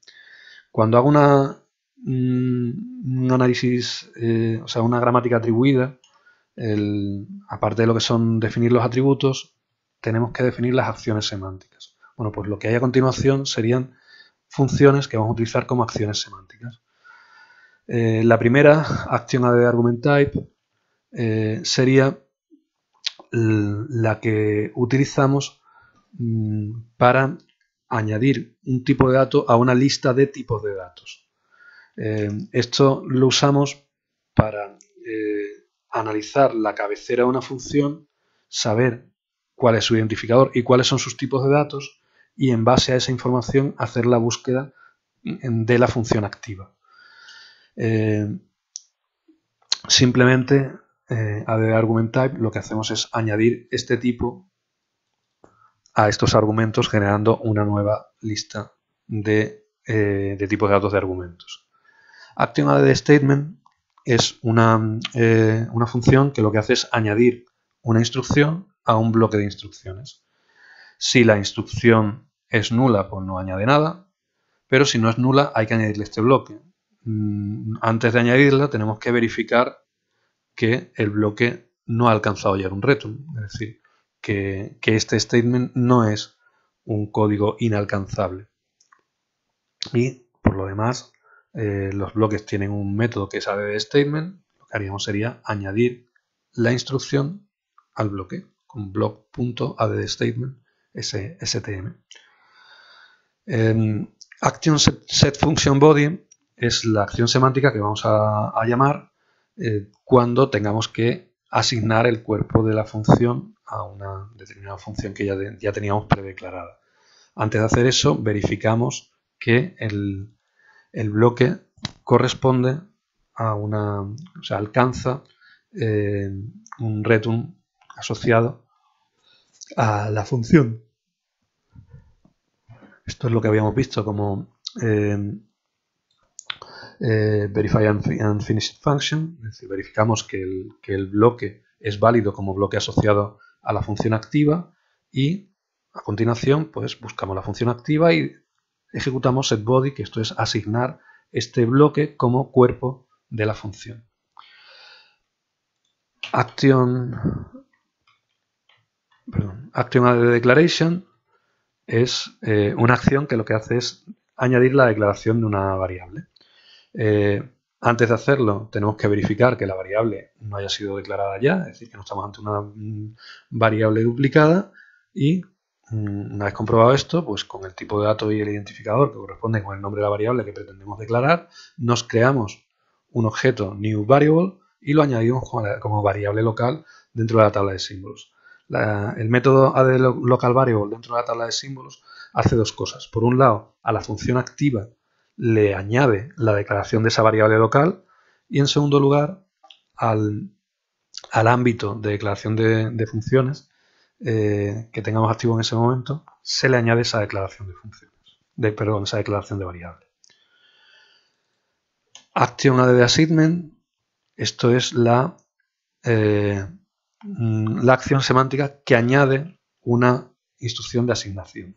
Speaker 1: Cuando hago un análisis, o sea, una gramática atribuida, aparte de lo que son definir los atributos, tenemos que definir las acciones semánticas. Bueno, pues lo que hay a continuación serían funciones que vamos a utilizar como acciones semánticas. La primera, action add argument type, sería la que utilizamos para añadir un tipo de dato a una lista de tipos de datos. Esto lo usamos para analizar la cabecera de una función, saber cuál es su identificador y cuáles son sus tipos de datos, y en base a esa información hacer la búsqueda de la función activa. Simplemente add argument type lo que hacemos es añadir este tipo a estos argumentos, generando una nueva lista de tipos de datos de argumentos. Action add statement es una función que lo que hace es añadir una instrucción a un bloque de instrucciones. Si la instrucción es nula, pues no añade nada, pero si no es nula hay que añadirle este bloque. Antes de añadirla tenemos que verificar que el bloque no ha alcanzado ya un return, es decir, que este statement no es un código inalcanzable. Y por lo demás, los bloques tienen un método que es addStatement. Lo que haríamos sería añadir la instrucción al bloque con block.addStatement stm. Action set function body es la acción semántica que vamos a llamar cuando tengamos que asignar el cuerpo de la función a una determinada función que ya teníamos predeclarada. Antes de hacer eso, verificamos que el bloque corresponde a o sea, alcanza un return asociado a la función. Esto es lo que habíamos visto como verify unfinished function, es decir, verificamos que el bloque es válido como bloque asociado a la función activa, y a continuación pues buscamos la función activa y ejecutamos setBody, que esto es asignar este bloque como cuerpo de la función. Action add declaration es una acción que lo que hace es añadir la declaración de una variable. Antes de hacerlo tenemos que verificar que la variable no haya sido declarada ya, es decir, que no estamos ante una variable duplicada, y una vez comprobado esto, pues con el tipo de dato y el identificador que corresponde con el nombre de la variable que pretendemos declarar, nos creamos un objeto new variable y lo añadimos como variable local dentro de la tabla de símbolos. El método addLocalVariable dentro de la tabla de símbolos hace dos cosas. Por un lado, a la función activa le añade la declaración de esa variable local, y en segundo lugar, al ámbito de declaración de funciones que tengamos activo en ese momento, se le añade esa declaración de funciones, esa declaración de variable. Action addAssignment, esto es la acción semántica que añade una instrucción de asignación.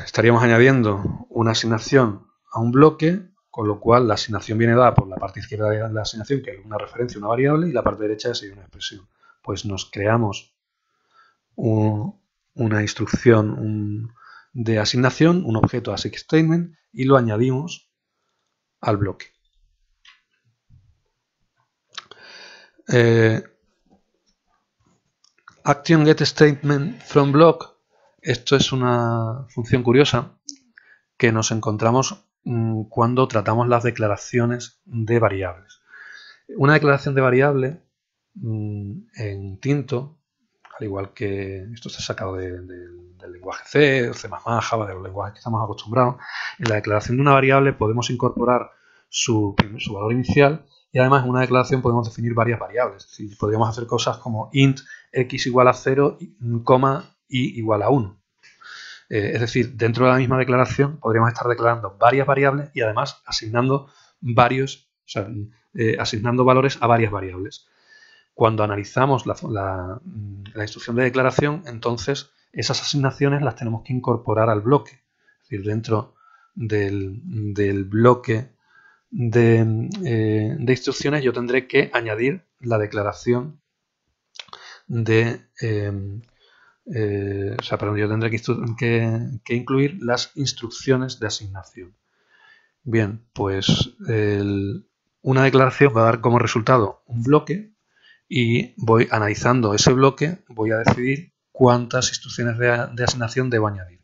Speaker 1: Estaríamos añadiendo una asignación a un bloque, con lo cual la asignación viene dada por la parte izquierda de la asignación, que es una referencia a una variable, y la parte derecha es una expresión. Pues nos creamos una instrucción de asignación, un objeto ASIGStatement, y lo añadimos al bloque. Action get statement from block. Esto es una función curiosa que nos encontramos cuando tratamos las declaraciones de variables. Una declaración de variable en Tinto, al igual que esto se ha sacado del lenguaje C, C++, Java, de los lenguajes que estamos acostumbrados, en la declaración de una variable podemos incorporar su valor inicial y además en una declaración podemos definir varias variables. Es decir, podríamos hacer cosas como int x igual a 0, y igual a 1. Es decir, dentro de la misma declaración podríamos estar declarando varias variables y además asignando asignando valores a varias variables. Cuando analizamos la instrucción de declaración, entonces esas asignaciones las tenemos que incorporar al bloque. Es decir, dentro del bloque de instrucciones yo tendré que añadir la declaración yo tendré que incluir las instrucciones de asignación. Bien, pues una declaración va a dar como resultado un bloque y voy analizando ese bloque, voy a decidir cuántas instrucciones de asignación debo añadir.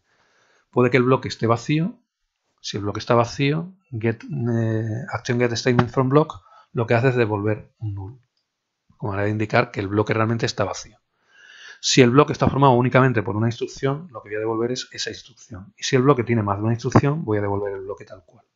Speaker 1: Puede que el bloque esté vacío. Si el bloque está vacío, action get statement from block lo que hace es devolver un null, como manera de indicar que el bloque realmente está vacío. Si el bloque está formado únicamente por una instrucción, lo que voy a devolver es esa instrucción. Y si el bloque tiene más de una instrucción, voy a devolver el bloque tal cual.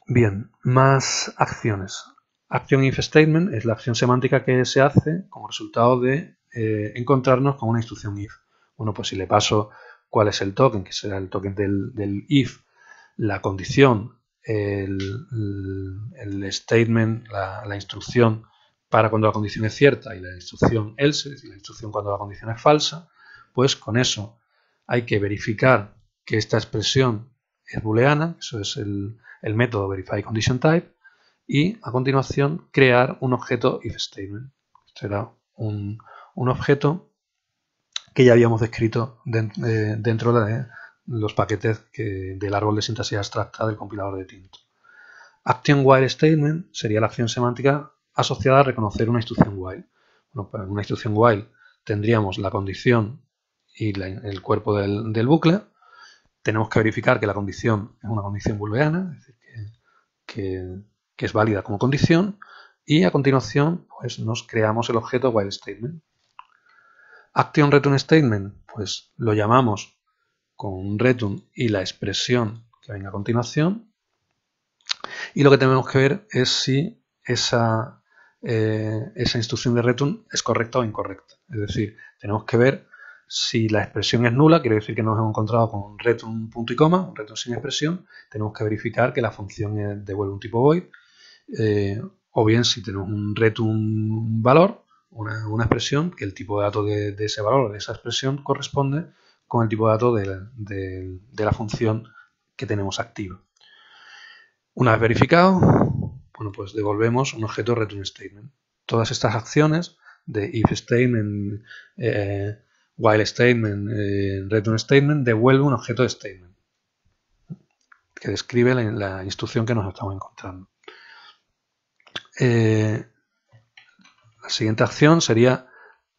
Speaker 1: Bien, más acciones. Action if statement es la acción semántica que se hace como resultado de encontrarnos con una instrucción if. Bueno, pues si le paso cuál es el token, que será el token del if, la condición, el statement, la instrucción para cuando la condición es cierta y la instrucción else, es decir, la instrucción cuando la condición es falsa, pues con eso hay que verificar que esta expresión es booleana, eso es el método verifyConditionType, y a continuación crear un objeto ifStatement. Será un objeto que ya habíamos descrito dentro de los paquetes del árbol de sintaxis abstracta del compilador de Tinto. Action while statement sería la acción semántica asociada a reconocer una instrucción while. Bueno, para una instrucción while tendríamos la condición y el cuerpo del bucle. Tenemos que verificar que la condición es una condición booleana, es decir, que es válida como condición, y a continuación pues nos creamos el objeto while statement. Action return statement, pues lo llamamos con un return y la expresión que venga a continuación, y lo que tenemos que ver es si esa instrucción de return es correcta o incorrecta. Es decir, tenemos que ver si la expresión es nula, quiere decir que nos hemos encontrado con un return punto y coma, un return sin expresión. Tenemos que verificar que la función devuelve un tipo void, o bien si tenemos un return valor, una expresión, que el tipo de dato de ese valor, de esa expresión, corresponde con el tipo de dato de la función que tenemos activa. Una vez verificado, bueno, pues devolvemos un objeto return statement. Todas estas acciones de if statement, while statement, return statement, devuelve un objeto de statement que describe la instrucción que nos estamos encontrando. La siguiente acción sería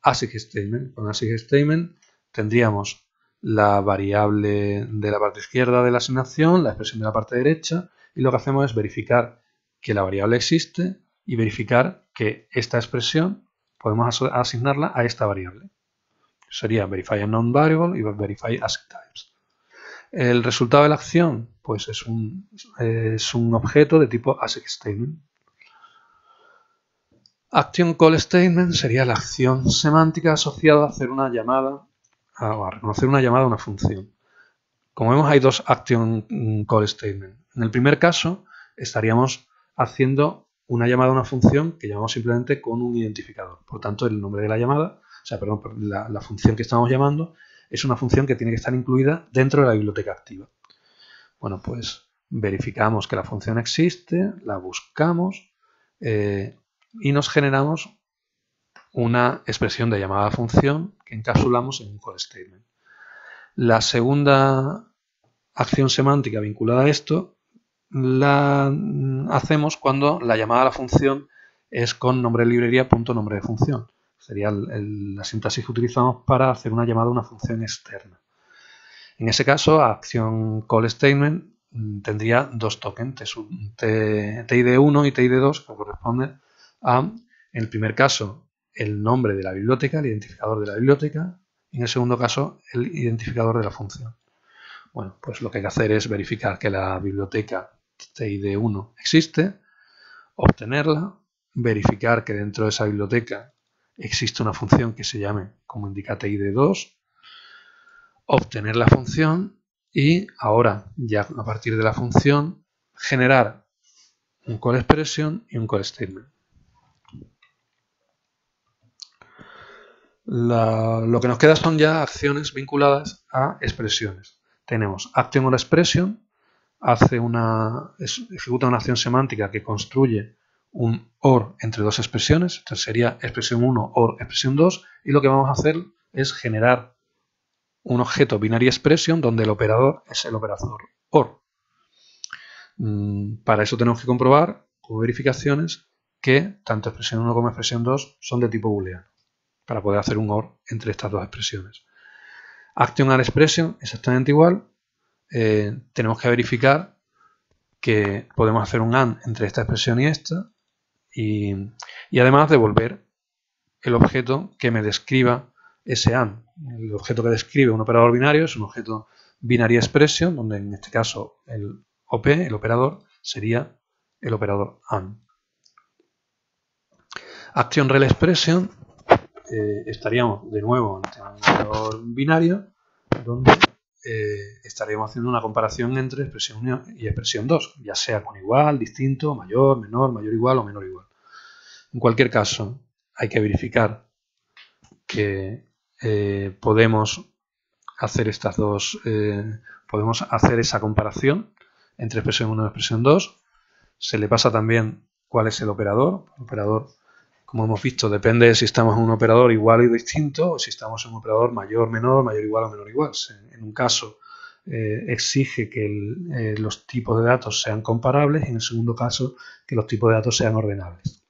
Speaker 1: ASIC statement. Con ASIC statement tendríamos la variable de la parte izquierda de la asignación, la expresión de la parte derecha, y lo que hacemos es verificar que la variable existe y verificar que esta expresión podemos asignarla a esta variable. Sería verify a non-variable y verify ASIC types. El resultado de la acción pues es un objeto de tipo ASIC statement. Action call statement sería la acción semántica asociada a hacer una llamada, a reconocer una llamada a una función. Como vemos, hay dos action call statement. En el primer caso estaríamos haciendo una llamada a una función que llamamos simplemente con un identificador. Por tanto, el nombre de la llamada, la función que estamos llamando es una función que tiene que estar incluida dentro de la biblioteca activa. Bueno, pues verificamos que la función existe, la buscamos y nos generamos una expresión de llamada a función que encapsulamos en un call statement. La segunda acción semántica vinculada a esto la hacemos cuando la llamada a la función es con nombre de librería punto nombre de función. Sería la sintaxis que utilizamos para hacer una llamada a una función externa. En ese caso, a acción call statement tendría dos tokens, TID1 y TID2, que corresponden a, en el primer caso, el nombre de la biblioteca, el identificador de la biblioteca, y en el segundo caso, el identificador de la función. Bueno, pues lo que hay que hacer es verificar que la biblioteca TID1 existe, obtenerla, verificar que dentro de esa biblioteca existe una función que se llame como indica TID2, obtener la función y ahora, ya a partir de la función, generar un call expression y un call statement. Lo que nos queda son ya acciones vinculadas a expresiones. Tenemos action or expression, ejecuta una acción semántica que construye un OR entre dos expresiones, entonces sería expresión 1 OR expresión 2, y lo que vamos a hacer es generar un objeto binary expression donde el operador es el operador OR. Para eso tenemos que comprobar como verificaciones que tanto expresión 1 como expresión 2 son de tipo booleano, para poder hacer un OR entre estas dos expresiones. Action and expression, exactamente igual. Tenemos que verificar que podemos hacer un AND entre esta expresión y esta, y además devolver el objeto que me describa ese AND. El objeto que describe un operador binario es un objeto binary expression, donde en este caso el OP, el operador, sería el operador AND. Action rel expression, estaríamos de nuevo ante un operador binario, donde estaríamos haciendo una comparación entre expresión 1 y expresión 2, ya sea con igual, distinto, mayor, menor, mayor igual o menor igual. En cualquier caso, hay que verificar que podemos hacer estas dos, podemos hacer esa comparación entre expresión 1 y expresión 2. Se le pasa también cuál es el operador. El operador, como hemos visto, depende de si estamos en un operador igual y distinto o si estamos en un operador mayor, menor, mayor igual o menor igual. En un caso exige que los tipos de datos sean comparables y en el segundo caso que los tipos de datos sean ordenables.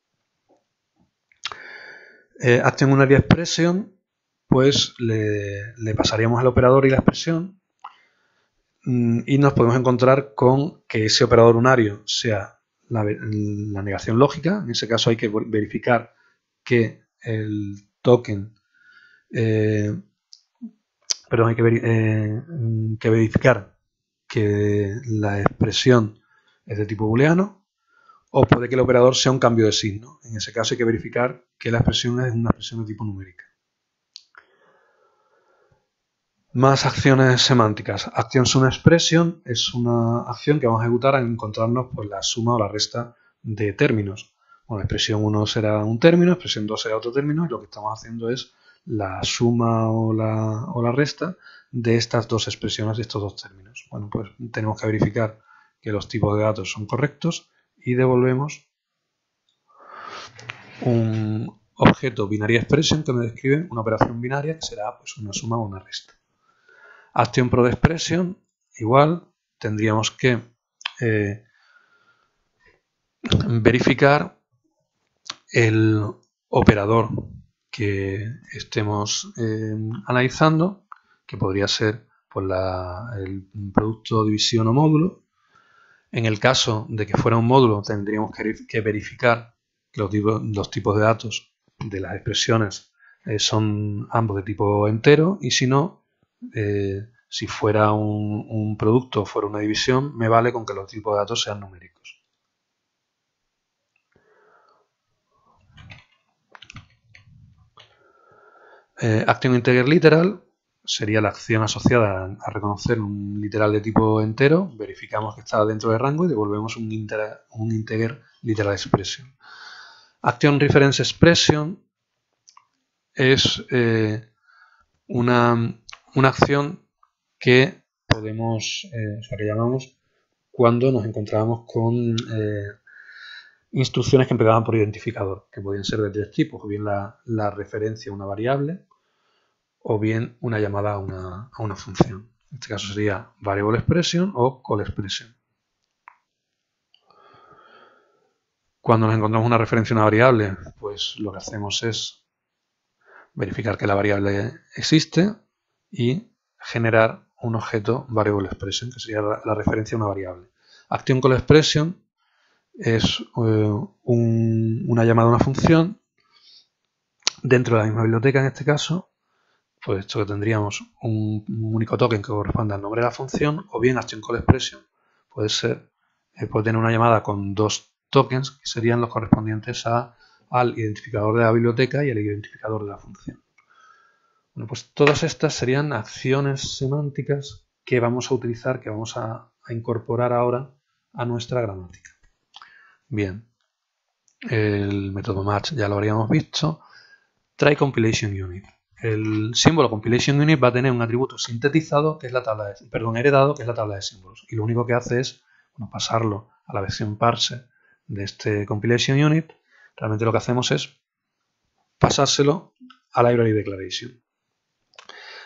Speaker 1: Action unary expression, pues le pasaríamos al operador y la expresión y nos podemos encontrar con que ese operador unario sea la negación lógica. En ese caso hay que verificar que el token, hay que verificar que la expresión es de tipo booleano, o puede que el operador sea un cambio de signo. En ese caso hay que verificar que la expresión es una expresión de tipo numérica. Más acciones semánticas. Action sum expression es una acción que vamos a ejecutar al encontrarnos pues, la suma o la resta de términos. Bueno, expresión 1 será un término, expresión 2 será otro término, y lo que estamos haciendo es la suma o la resta de estas dos expresiones, de estos dos términos. Bueno, pues tenemos que verificar que los tipos de datos son correctos y devolvemos un objeto binary expression que me describe una operación binaria que será pues, una suma o una resta. Action prod expression, igual, tendríamos que verificar el operador que estemos analizando, que podría ser pues, el producto, división o módulo. En el caso de que fuera un módulo, tendríamos que verificar que los tipos de datos de las expresiones son ambos de tipo entero, y si no, si fuera un producto o fuera una división, me vale con que los tipos de datos sean numéricos. Action integer literal sería la acción asociada a reconocer un literal de tipo entero. Verificamos que está dentro del rango y devolvemos un integer literal expression. Action reference expression es una acción que podemos, que llamamos cuando nos encontramos con instrucciones que empezaban por identificador, que podían ser de tres tipos, o bien la referencia a una variable, o bien una llamada a una función. En este caso sería variable expression o call expression. Cuando nos encontramos una referencia a una variable, pues lo que hacemos es verificar que la variable existe y generar un objeto variable expression, que sería la referencia a una variable. Action call expression es una llamada a una función dentro de la misma biblioteca, en este caso, pues esto que tendríamos un único token que corresponde al nombre de la función, o bien action call expression puede tener una llamada con dos tokens que serían los correspondientes al identificador de la biblioteca y al identificador de la función. Bueno, pues todas estas serían acciones semánticas que vamos a utilizar, que vamos a incorporar ahora a nuestra gramática. Bien, el método match ya lo habríamos visto. Try compilation unit. El símbolo compilation unit va a tener un atributo sintetizado que es la tabla de, heredado, que es la tabla de símbolos. Y lo único que hace es pasarlo a la versión parse de este compilation unit. Realmente lo que hacemos es pasárselo a library declaration.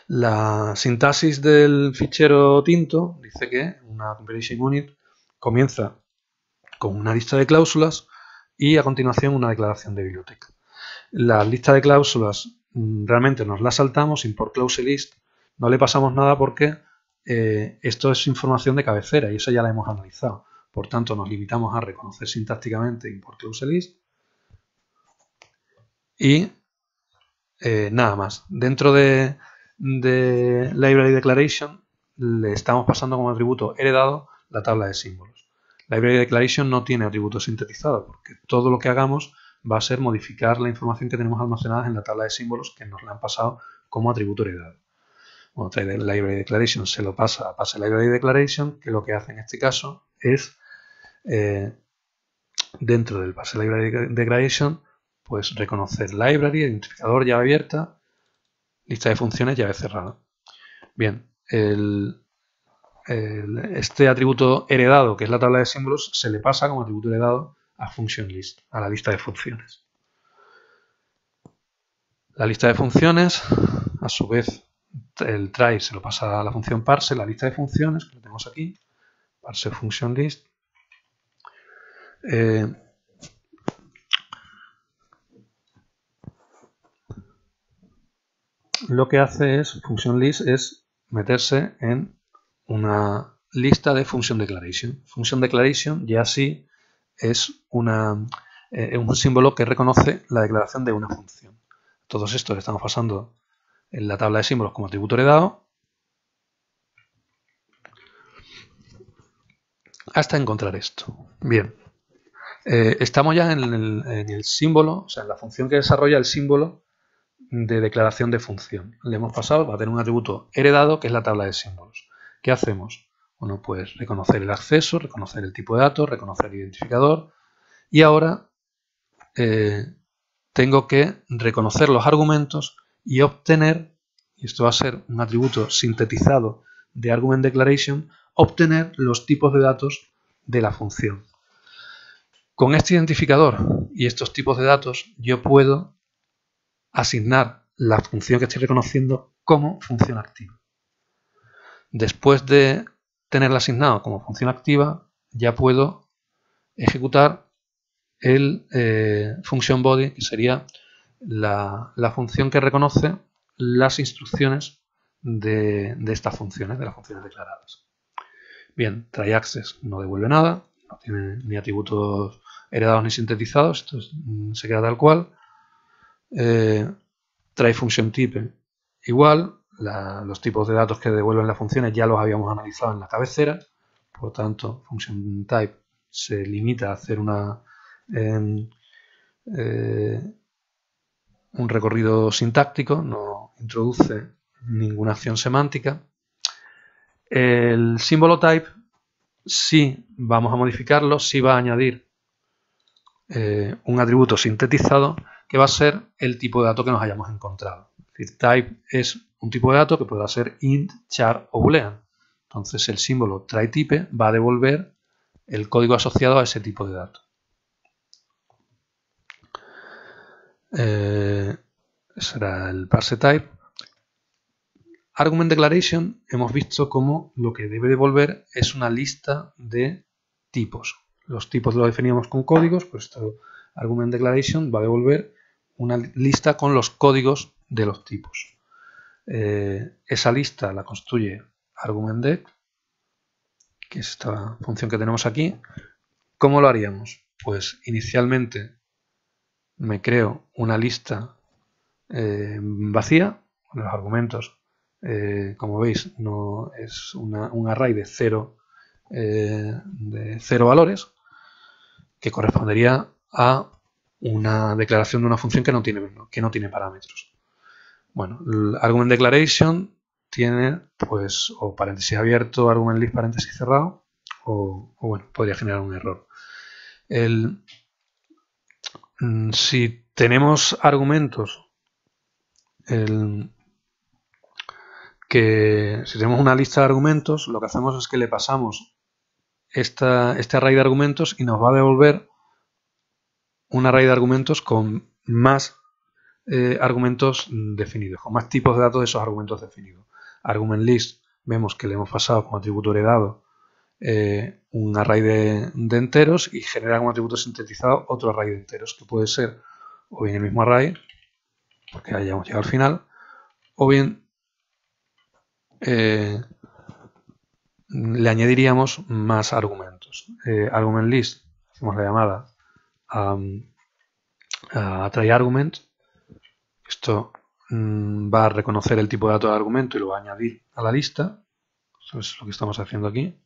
Speaker 1: La sintaxis del fichero tinto dice que una compilation unit comienza con una lista de cláusulas y a continuación una declaración de biblioteca. La lista de cláusulas realmente nos la saltamos, import clause list, no le pasamos nada porque esto es información de cabecera y eso ya la hemos analizado. Por tanto, nos limitamos a reconocer sintácticamente import clause list y nada más. Dentro de library declaration le estamos pasando como atributo heredado la tabla de símbolos. Library declaration no tiene atributos sintetizados porque todo lo que hagamos va a ser modificar la información que tenemos almacenada en la tabla de símbolos que nos la han pasado como atributo heredado. Bueno, trae library declaration se lo pasa a pase library declaration, que lo que hace en este caso es dentro del pase library declaration pues reconocer library, identificador, llave abierta, lista de funciones, llave cerrada. Bien, este atributo heredado, que es la tabla de símbolos, se le pasa como atributo heredado a function list, a la lista de funciones. La lista de funciones, a su vez, el try se lo pasa a la función parse, la lista de funciones, que lo tenemos aquí, parse function list. Lo que hace function list es meterse en una lista de function declaration. Function declaration ya sí es un símbolo que reconoce la declaración de una función. Todos estos le estamos pasando en la tabla de símbolos como atributo heredado hasta encontrar esto. Bien, estamos ya en el símbolo, o sea, en la función que desarrolla el símbolo de declaración de función. Le hemos pasado, va a tener un atributo heredado que es la tabla de símbolos. ¿Qué hacemos? Bueno, pues reconocer el acceso, reconocer el tipo de datos, reconocer el identificador y ahora tengo que reconocer los argumentos y obtener, y esto va a ser un atributo sintetizado de argument declaration, obtener los tipos de datos de la función. Con este identificador y estos tipos de datos yo puedo asignar la función que estoy reconociendo como función activa. Después de tenerla asignado como función activa, ya puedo ejecutar el function body, que sería la función que reconoce las instrucciones de estas funciones, de las funciones declaradas. Bien, try access no devuelve nada, no tiene ni atributos heredados ni sintetizados, esto se queda tal cual. Try function type igual, los tipos de datos que devuelven las funciones ya los habíamos analizado en la cabecera, por lo tanto function type se limita a hacer un recorrido sintáctico, no introduce ninguna acción semántica. El símbolo type sí vamos a modificarlo, sí va a añadir un atributo sintetizado que va a ser el tipo de dato que nos hayamos encontrado. Es decir, type es un tipo de dato que pueda ser int, char o boolean. Entonces el símbolo try_type va a devolver el código asociado a ese tipo de dato. Será el parse type. Argument declaration hemos visto cómo lo que debe devolver es una lista de tipos. Los tipos los definíamos con códigos, pues esto argument declaration va a devolver una lista con los códigos de los tipos. Esa lista la construye argumentDec, que es esta función que tenemos aquí. ¿Cómo lo haríamos? Pues inicialmente me creo una lista vacía con los argumentos. Como veis, no es un array de cero valores, que correspondería a una declaración de una función que no tiene parámetros. Bueno, el argument declaration tiene, pues, o paréntesis abierto, argument list paréntesis cerrado, o bueno, podría generar un error. Si tenemos argumentos, si tenemos una lista de argumentos, lo que hacemos es que le pasamos este array de argumentos y nos va a devolver un array de argumentos con más argumentos definidos, con más tipos de datos de esos argumentos definidos. Argument list, vemos que le hemos pasado como atributo heredado un array de enteros y genera como atributo sintetizado otro array de enteros, que puede ser o bien el mismo array, porque hayamos llegado al final, o bien le añadiríamos más argumentos. Argument list, hacemos la llamada a tryArgument. Esto va a reconocer el tipo de dato de argumento y lo va a añadir a la lista. Eso es lo que estamos haciendo aquí.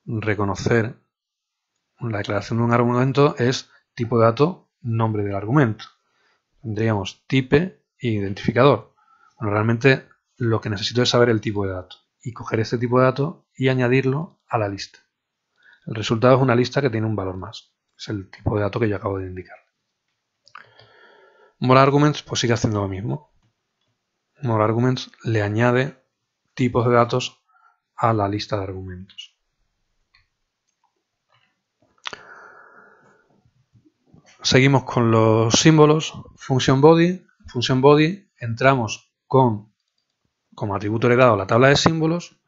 Speaker 1: Reconocer la declaración de un argumento es tipo de dato, nombre del argumento. Tendríamos type e identificador. Bueno, realmente lo que necesito es saber el tipo de dato y coger este tipo de dato y añadirlo a la lista. El resultado es una lista que tiene un valor más. Es el tipo de dato que yo acabo de indicar. More Arguments pues sigue haciendo lo mismo. More Arguments le añade tipos de datos a la lista de argumentos. Seguimos con los símbolos. Function Body. Function Body entramos como atributo heredado la tabla de símbolos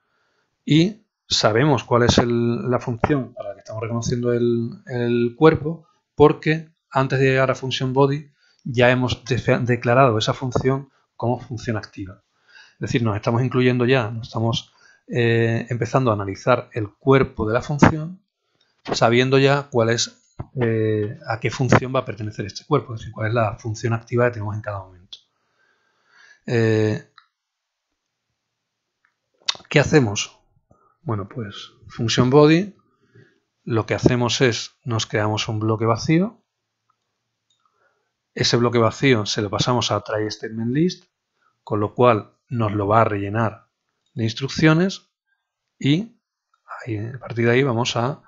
Speaker 1: y sabemos cuál es la función para la que estamos reconociendo el cuerpo, porque antes de llegar a Function Body ya hemos declarado esa función como función activa. Es decir, nos estamos incluyendo ya, nos estamos empezando a analizar el cuerpo de la función, sabiendo ya cuál es, a qué función va a pertenecer este cuerpo, es decir, cuál es la función activa que tenemos en cada momento. ¿Qué hacemos? Bueno, pues Function Body, lo que hacemos es, nos creamos un bloque vacío. Ese bloque vacío se lo pasamos a tryStatementList, con lo cual nos lo va a rellenar de instrucciones y a partir de ahí vamos a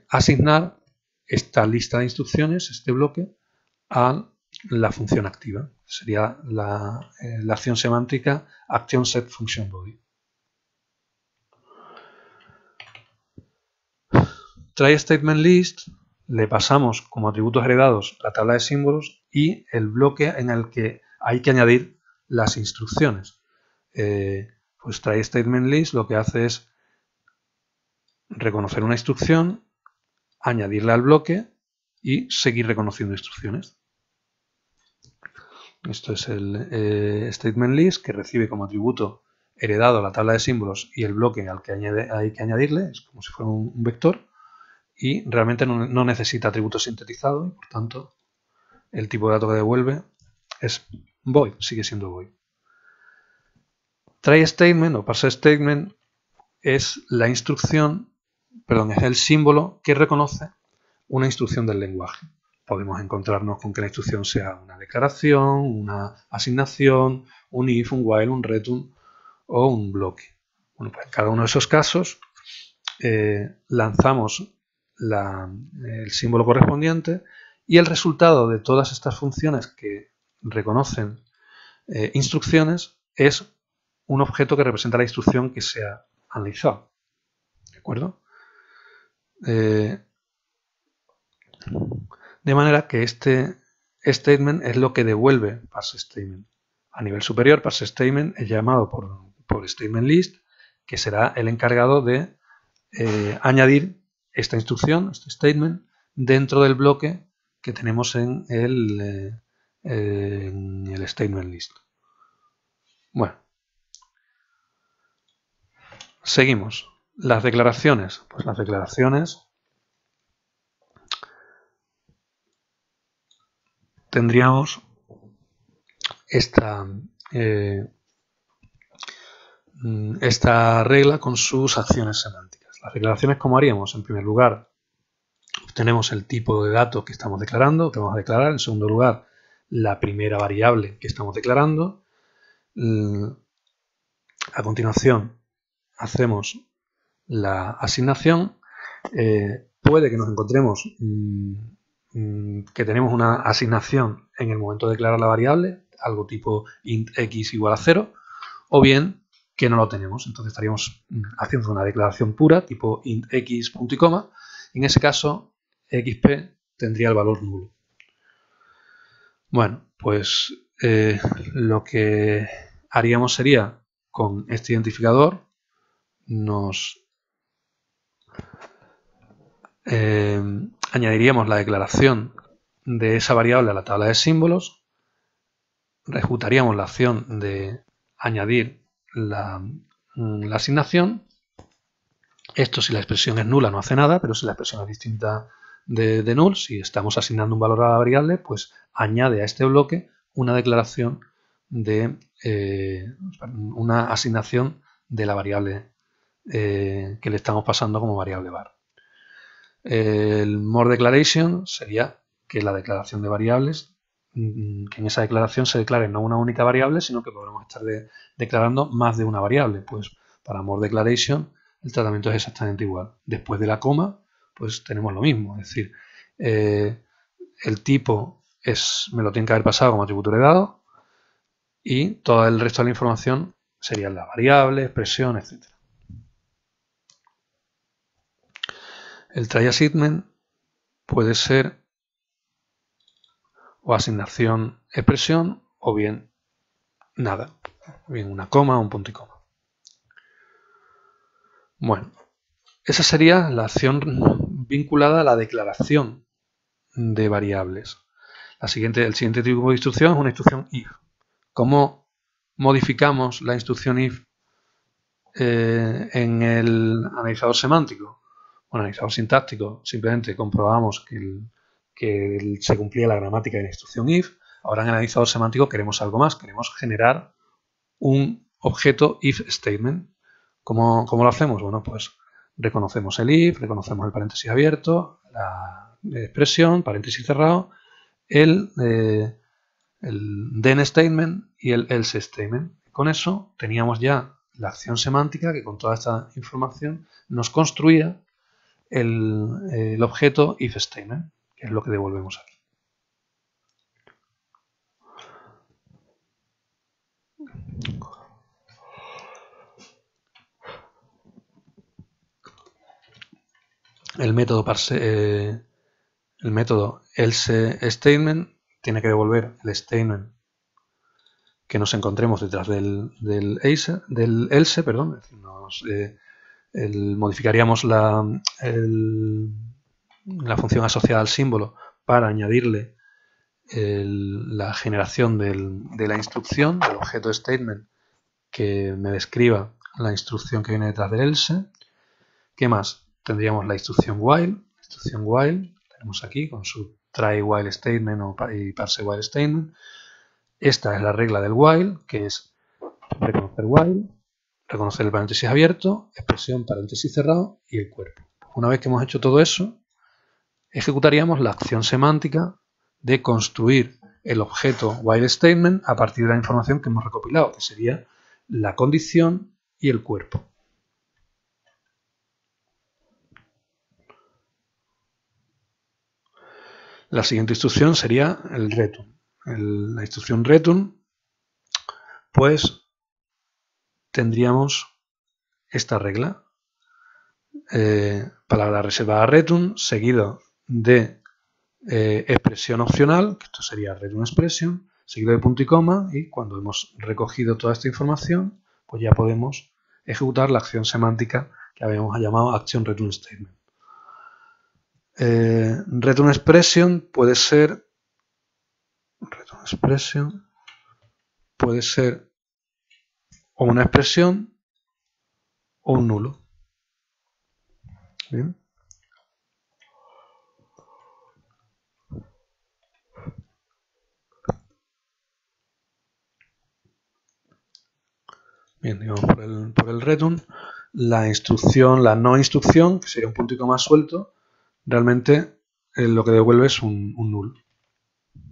Speaker 1: asignar esta lista de instrucciones, este bloque, a la función activa. Sería la acción semántica ActionSetFunctionBody. tryStatementList le pasamos como atributos heredados la tabla de símbolos y el bloque en el que hay que añadir las instrucciones. Pues tryStatementList lo que hace es reconocer una instrucción, añadirla al bloque y seguir reconociendo instrucciones. Esto es el statement list, que recibe como atributo heredado la tabla de símbolos y el bloque al que hay que añadirle, es como si fuera un vector, y realmente no necesita atributo sintetizado, y por tanto el tipo de dato que devuelve es void, sigue siendo void. Try statement o parse statement es la instrucción, perdón, es el símbolo que reconoce una instrucción del lenguaje. Podemos encontrarnos con que la instrucción sea una declaración, una asignación, un if, un while, un return o un bloque. Bueno, pues en cada uno de esos casos lanzamos el símbolo correspondiente y el resultado de todas estas funciones que reconocen instrucciones es un objeto que representa la instrucción que se ha analizado. ¿De acuerdo? De manera que este statement es lo que devuelve parse statement. A nivel superior, parse statement es llamado por statement list, que será el encargado de añadir esta instrucción, este statement, dentro del bloque que tenemos en el statement list. Bueno, Seguimos. Las declaraciones. Pues las declaraciones tendríamos esta regla con sus acciones semánticas. Las declaraciones, ¿cómo haríamos? En primer lugar, obtenemos el tipo de datos que estamos declarando, que vamos a declarar. En segundo lugar, la primera variable que estamos declarando. A continuación, hacemos la asignación. Puede que nos encontremos que tenemos una asignación en el momento de declarar la variable, algo tipo int x igual a 0, o bien que no lo tenemos. Entonces estaríamos haciendo una declaración pura tipo int x punto y coma. En ese caso, xp tendría el valor nulo. Bueno, pues lo que haríamos sería, con este identificador, nos añadiríamos la declaración de esa variable a la tabla de símbolos, ejecutaríamos la acción de añadir la asignación. Esto, si la expresión es nula, no hace nada, pero si la expresión es distinta de null, si estamos asignando un valor a la variable, pues añade a este bloque una declaración de una asignación de la variable que le estamos pasando como variable var. El more declaration sería que la declaración de variables, que en esa declaración se declare no una única variable, sino que podremos estar declarando más de una variable. Pues para more declaration el tratamiento es exactamente igual. Después de la coma, pues tenemos lo mismo. Es decir, el tipo me lo tiene que haber pasado como atributo heredado y todo el resto de la información serían la variable, expresión, etc. El try assignment puede ser o asignación expresión o bien nada, o bien una coma o un punto y coma. Bueno, esa sería la acción vinculada a la declaración de variables. El siguiente tipo de instrucción es una instrucción if. ¿Cómo modificamos la instrucción if en el analizador semántico? Bueno, analizador sintáctico, simplemente comprobamos que se cumplía la gramática de la instrucción if. Ahora en el analizador semántico queremos algo más, queremos generar un objeto if statement. ¿Cómo lo hacemos? Bueno, pues reconocemos el if, reconocemos el paréntesis abierto, la expresión, paréntesis cerrado, el then statement y el else statement. Con eso teníamos ya la acción semántica que con toda esta información nos construía el objeto if statement, que es lo que devolvemos aquí. El método else statement tiene que devolver el statement que nos encontremos detrás del else, perdón. Modificaríamos la función asociada al símbolo para añadirle la generación de la instrucción, del objeto statement que me describa la instrucción que viene detrás del else. ¿Qué más? Tendríamos la instrucción while. Tenemos aquí con su try while statement y parse while statement. Esta es la regla del while, que es reconocer while, reconocer el paréntesis abierto, expresión, paréntesis cerrado y el cuerpo. Una vez que hemos hecho todo eso, ejecutaríamos la acción semántica de construir el objeto while statement a partir de la información que hemos recopilado, que sería la condición y el cuerpo. La siguiente instrucción sería el return. La instrucción return, pues tendríamos esta regla. Palabra reservada return, seguido de expresión opcional, que esto sería return expression, seguido de punto y coma, y cuando hemos recogido toda esta información, pues ya podemos ejecutar la acción semántica que habíamos llamado action return statement. Return expression puede ser o una expresión o un nulo. Bien. Bien, digamos por el return, la instrucción, la no instrucción, que sería un punto y coma suelto, realmente lo que devuelve es un null.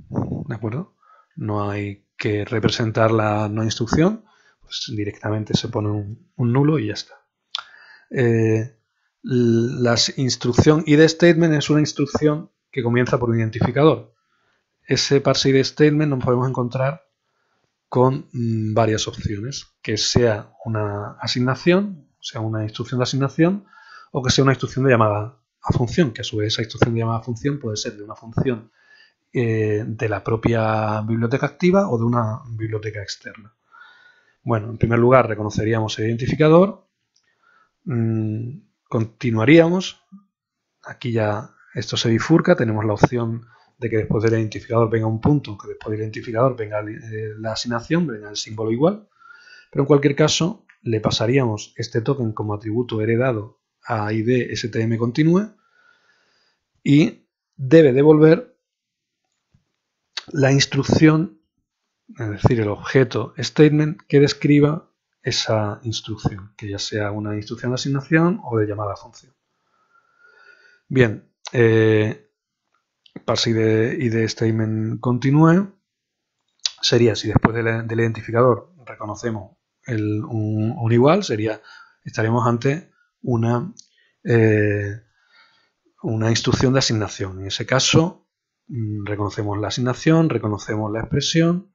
Speaker 1: ¿De acuerdo? No hay que representar la no instrucción, pues directamente se pone un nulo y ya está. La instrucción id statement es una instrucción que comienza por un identificador. Ese parse id statement nos podemos encontrar con varias opciones, que sea una asignación, sea una instrucción de asignación, o que sea una instrucción de llamada a función, que a su vez esa instrucción de llamada a función puede ser de una función de la propia biblioteca activa o de una biblioteca externa. Bueno, en primer lugar reconoceríamos el identificador, continuaríamos, aquí ya esto se bifurca, tenemos la opción de que después del identificador venga un punto, que después del identificador venga la asignación, venga el símbolo igual, pero en cualquier caso le pasaríamos este token como atributo heredado a id stm continue y debe devolver la instrucción, es decir, el objeto statement que describa esa instrucción, que ya sea una instrucción de asignación o de llamada a función. Bien, parse id statement continue sería, si después del identificador reconocemos un igual, estaríamos ante una instrucción de asignación. En ese caso, reconocemos la asignación, reconocemos la expresión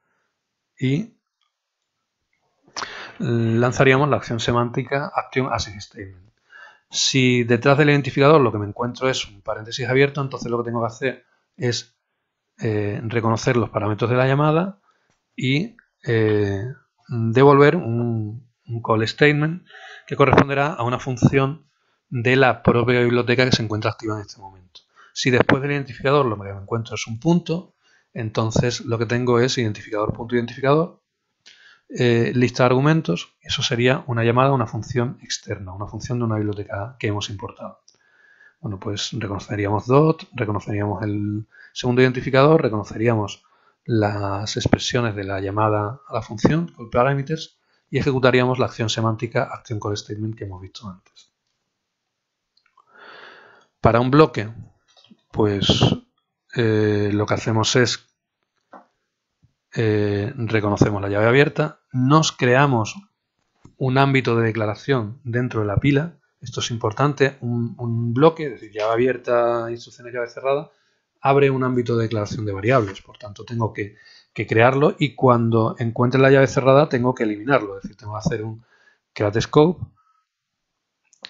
Speaker 1: y lanzaríamos la acción semántica action assign statement. Si detrás del identificador lo que me encuentro es un paréntesis abierto, entonces lo que tengo que hacer es reconocer los parámetros de la llamada y devolver un call statement que corresponderá a una función de la propia biblioteca que se encuentra activa en este momento. Si después del identificador lo que me encuentro es un punto, entonces lo que tengo es identificador.identificador, lista de argumentos, eso sería una llamada a una función externa, una función de una biblioteca que hemos importado. Bueno, pues reconoceríamos dot, reconoceríamos el segundo identificador, reconoceríamos las expresiones de la llamada a la función, call parameters, y ejecutaríamos la acción semántica action call statement que hemos visto antes. Para un bloque, pues lo que hacemos es reconocemos la llave abierta, nos creamos un ámbito de declaración dentro de la pila. Esto es importante, un bloque, es decir, llave abierta, instrucciones llave cerrada, abre un ámbito de declaración de variables, por tanto tengo que crearlo y cuando encuentre la llave cerrada tengo que eliminarlo, es decir, tengo que hacer un create scope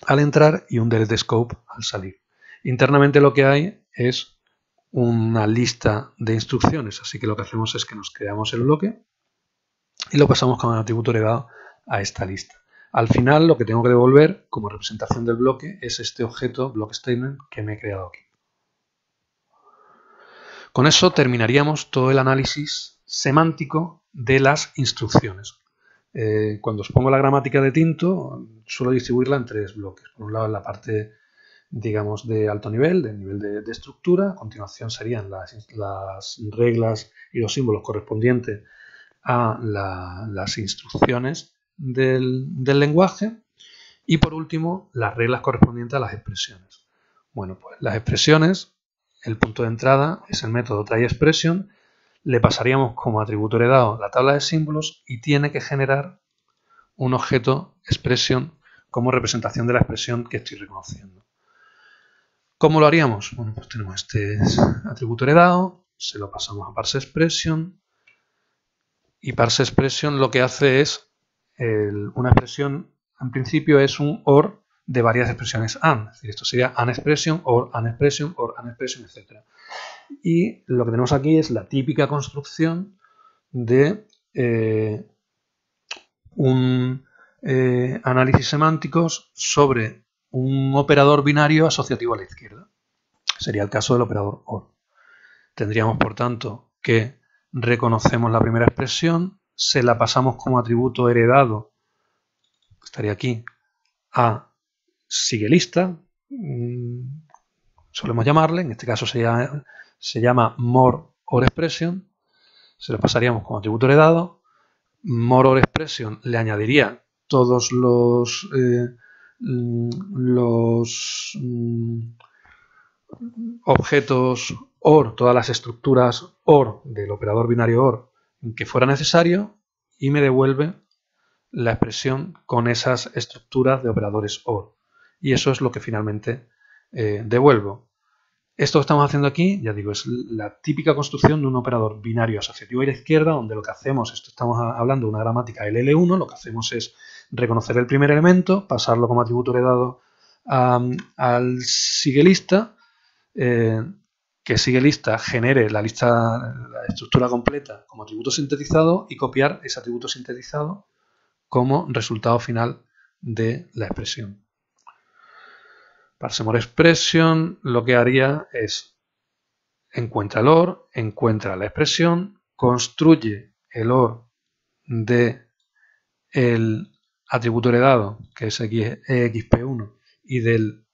Speaker 1: al entrar y un delete scope al salir. Internamente lo que hay es una lista de instrucciones, así que lo que hacemos es que nos creamos el bloque y lo pasamos con el atributo heredado a esta lista. Al final lo que tengo que devolver como representación del bloque es este objeto block statement que me he creado aquí. Con eso terminaríamos todo el análisis semántico de las instrucciones. Cuando os pongo la gramática de Tinto, suelo distribuirla en tres bloques. Por un lado, en la parte, digamos, de alto nivel, del nivel de estructura. A continuación serían las reglas y los símbolos correspondientes a las instrucciones del lenguaje. Y por último, las reglas correspondientes a las expresiones. Bueno, pues las expresiones, el punto de entrada es el método tryExpression, le pasaríamos como atributo heredado la tabla de símbolos y tiene que generar un objeto expression como representación de la expresión que estoy reconociendo. ¿Cómo lo haríamos? Bueno, pues tenemos este atributo heredado, se lo pasamos a parseExpression y parseExpression lo que hace es una expresión, en principio es un OR de varias expresiones AND. Es decir, esto sería AND-expression, OR, AND-expression, OR, AND-expression, etc. Y lo que tenemos aquí es la típica construcción de un análisis semánticos sobre un operador binario asociativo a la izquierda. Sería el caso del operador OR. Tendríamos, por tanto, que reconocemos la primera expresión, se la pasamos como atributo heredado, estaría aquí, a siguelista, solemos llamarle, en este caso se llama more or expression, se lo pasaríamos como atributo heredado. More or expression le añadiría todos los objetos OR, todas las estructuras OR del operador binario OR que fuera necesario, y me devuelve la expresión con esas estructuras de operadores OR. Y eso es lo que finalmente devuelvo. Esto que estamos haciendo aquí, ya digo, es la típica construcción de un operador binario asociativo a la izquierda, donde lo que hacemos, estamos hablando de una gramática LL1, lo que hacemos es reconocer el primer elemento, pasarlo como atributo heredado al siguelista, que siguelista genere la estructura completa como atributo sintetizado y copiar ese atributo sintetizado como resultado final de la expresión. Parse more expression lo que haría es encuentra el OR, encuentra la expresión, construye el OR de el atributo heredado, que es exp1, y del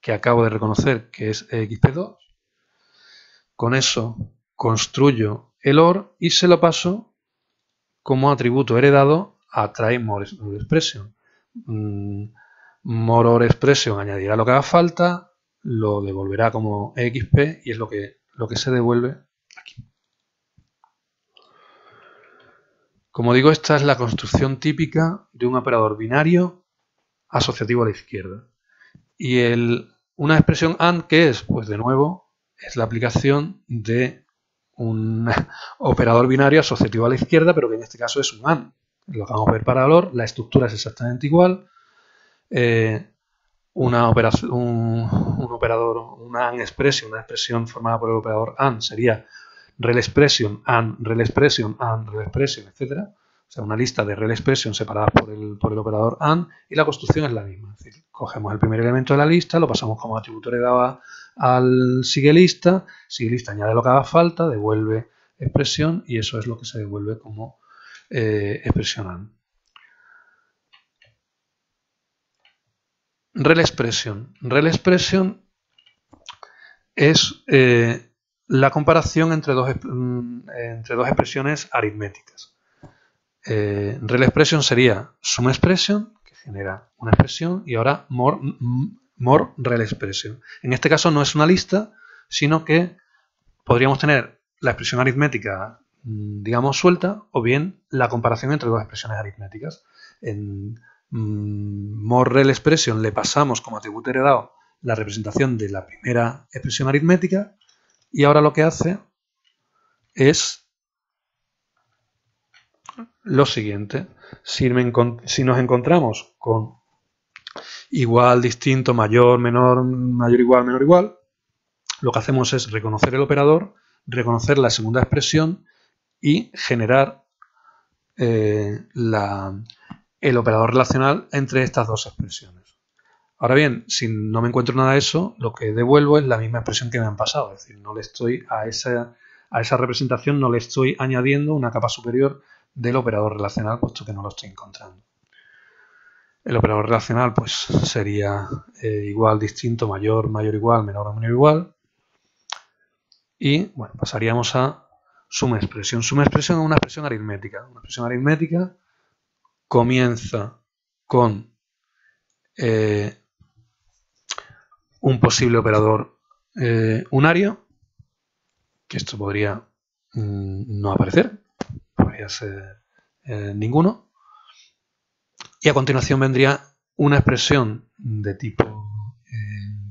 Speaker 1: que acabo de reconocer, que es exp2. Con eso construyo el OR y se lo paso como atributo heredado a try more expression. More or expression añadirá lo que haga falta, lo devolverá como exp y es lo que se devuelve aquí. Como digo, esta es la construcción típica de un operador binario asociativo a la izquierda. Y una expresión AND, ¿qué es? Pues de nuevo es la aplicación de un operador binario asociativo a la izquierda, pero que en este caso es un AND. Lo que vamos a ver para el OR, la estructura es exactamente igual. Una AND expression, una expresión formada por el operador AND sería rel expression, AND, rel expression, AND, rel expression, etc. O sea, una lista de rel expression separadas por el operador AND, y la construcción es la misma. Es decir, cogemos el primer elemento de la lista, lo pasamos como atributo heredado al siguelista añade lo que haga falta, devuelve expresión, y eso es lo que se devuelve como expresión AND. Rel expression. Rel expression es la comparación entre dos expresiones aritméticas. Rel expression sería sum expression, que genera una expresión, y ahora more rel expression. En este caso no es una lista, sino que podríamos tener la expresión aritmética, digamos, suelta, o bien la comparación entre dos expresiones aritméticas. En more rel expression le pasamos como atributo heredado la representación de la primera expresión aritmética, y ahora lo que hace es lo siguiente. Si nos encontramos con igual, distinto, mayor, menor, mayor, igual, menor, igual, lo que hacemos es reconocer el operador, reconocer la segunda expresión y generar el operador relacional entre estas dos expresiones. Ahora bien, si no me encuentro nada de eso, lo que devuelvo es la misma expresión que me han pasado. Es decir, no le estoy a esa representación no le estoy añadiendo una capa superior del operador relacional, puesto que no lo estoy encontrando. El operador relacional pues sería igual, distinto, mayor, mayor, igual, menor o menor, igual. Y bueno, pasaríamos a suma expresión. Suma expresión es una expresión aritmética. Una expresión aritmética comienza con un posible operador unario, que esto podría no aparecer, podría ser ninguno, y a continuación vendría una expresión de tipo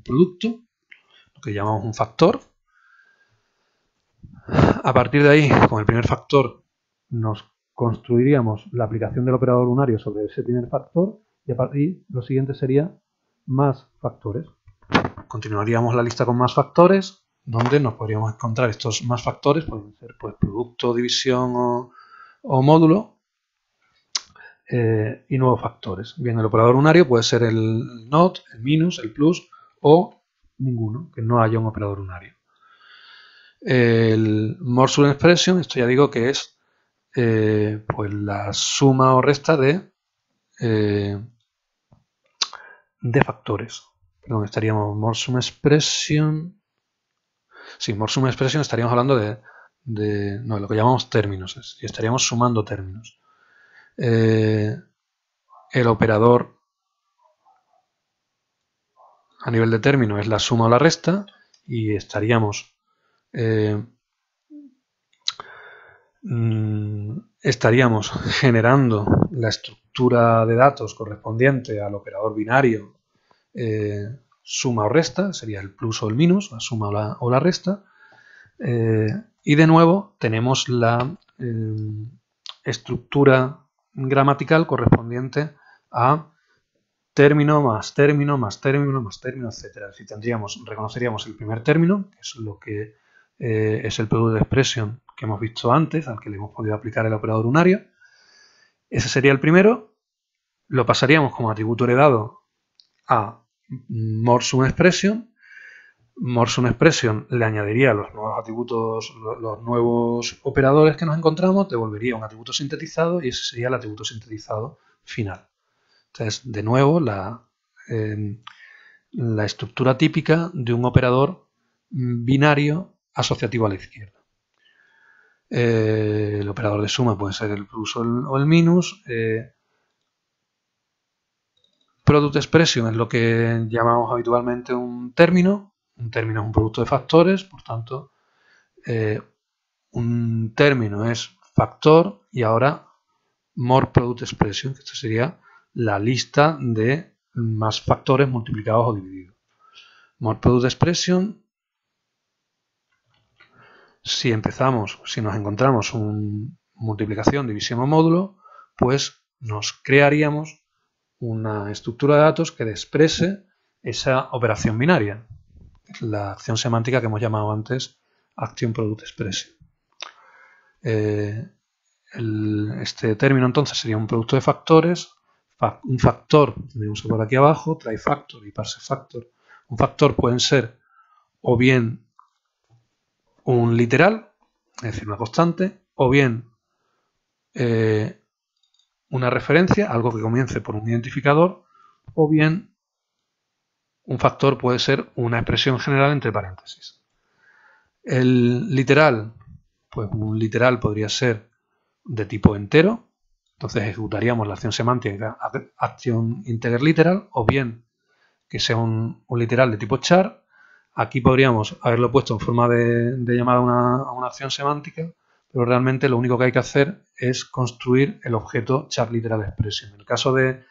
Speaker 1: producto, lo que llamamos un factor. A partir de ahí, con el primer factor, nos construiríamos la aplicación del operador unario sobre ese primer factor, y a partir lo siguiente sería más factores. Continuaríamos la lista con más factores, donde nos podríamos encontrar estos más factores, pueden ser pues producto, división o módulo, y nuevos factores. Bien, el operador unario puede ser el not, el minus, el plus o ninguno, que no haya un operador unario. El more sum expression, esto ya digo que es pues la suma o resta de de factores. Perdón, estaríamos more sum expression. Sí, more sum expression estaríamos hablando de lo que llamamos términos. Y estaríamos sumando términos. El operador a nivel de término es la suma o la resta y estaríamos generando la estructura de datos correspondiente al operador binario suma o resta, sería el plus o el minus, la suma o la resta, y de nuevo tenemos la estructura gramatical correspondiente a término más término más término más término, etc. Si reconoceríamos el primer término, que es lo que es el product expression que hemos visto antes, al que le hemos podido aplicar el operador unario. Ese sería el primero. Lo pasaríamos como atributo heredado a more sum expression. More sum expression le añadiría los nuevos atributos, los nuevos operadores que nos encontramos, devolvería un atributo sintetizado y ese sería el atributo sintetizado final. Entonces, de nuevo, la estructura típica de un operador binario asociativo a la izquierda. El operador de suma puede ser el plus o el minus. Product expression es lo que llamamos habitualmente un término. Un término es un producto de factores, por tanto, un término es factor y ahora more product expression, que esto sería la lista de más factores multiplicados o divididos. More product expression, si nos encontramos una multiplicación, división o módulo, pues nos crearíamos una estructura de datos que exprese esa operación binaria, la acción semántica que hemos llamado antes Action Product Expression. Este término entonces sería un producto de factores. Un factor, tenemos por aquí abajo, try factor y parse factor. Un factor pueden ser o bien un literal, es decir, una constante, o bien una referencia, algo que comience por un identificador, o bien un factor puede ser una expresión general entre paréntesis. El literal, pues un literal podría ser de tipo entero, entonces ejecutaríamos la acción semántica action integer literal, o bien que sea un literal de tipo char. Aquí podríamos haberlo puesto en forma de llamada a una acción semántica, pero realmente lo único que hay que hacer es construir el objeto char literal expression. En el caso del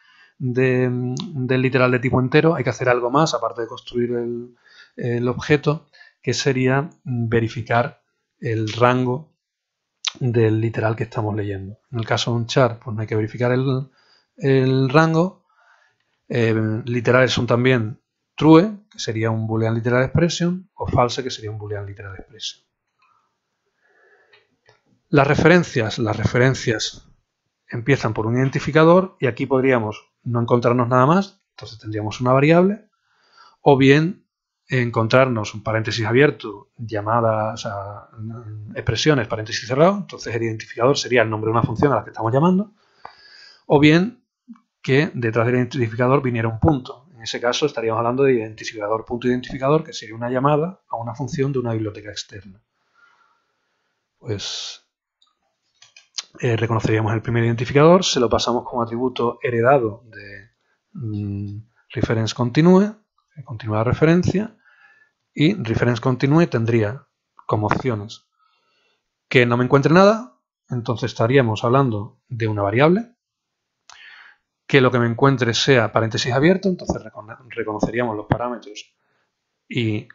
Speaker 1: literal de tipo entero hay que hacer algo más, aparte de construir el objeto, que sería verificar el rango del literal que estamos leyendo. En el caso de un char, pues no hay que verificar el rango. Literales son también true, que sería un boolean literal expression, o false, que sería un boolean literal expression. Las referencias empiezan por un identificador y aquí podríamos no encontrarnos nada más, entonces tendríamos una variable, o bien encontrarnos un paréntesis abierto, llamadas, expresiones, paréntesis cerrado, entonces el identificador sería el nombre de una función a la que estamos llamando, o bien que detrás del identificador viniera un punto. En ese caso estaríamos hablando de identificador punto identificador, que sería una llamada a una función de una biblioteca externa. Pues reconoceríamos el primer identificador, se lo pasamos como atributo heredado de reference continue, que continúa la referencia, y reference continue tendría como opciones que no me encuentre nada, entonces estaríamos hablando de una variable, que lo que me encuentre sea paréntesis abierto, entonces reconoceríamos los parámetros y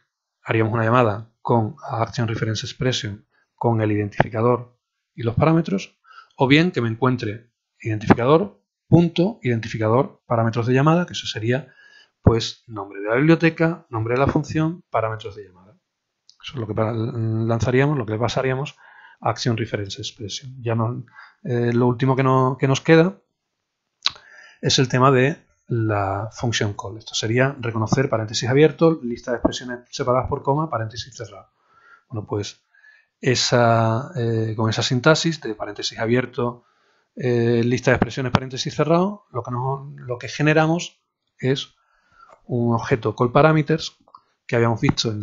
Speaker 1: haríamos una llamada con Action Reference Expression con el identificador y los parámetros, o bien que me encuentre identificador, punto, identificador, parámetros de llamada, que eso sería pues nombre de la biblioteca, nombre de la función, parámetros de llamada. Eso es lo que lanzaríamos, lo que le pasaríamos a Action Reference Expression. Ya lo último que nos queda es el tema de la function call. Esto sería reconocer paréntesis abierto, lista de expresiones separadas por coma, paréntesis cerrado. Bueno, pues con esa sintaxis de paréntesis abierto, lista de expresiones, paréntesis cerrado, lo que generamos es un objeto callParameters que habíamos visto en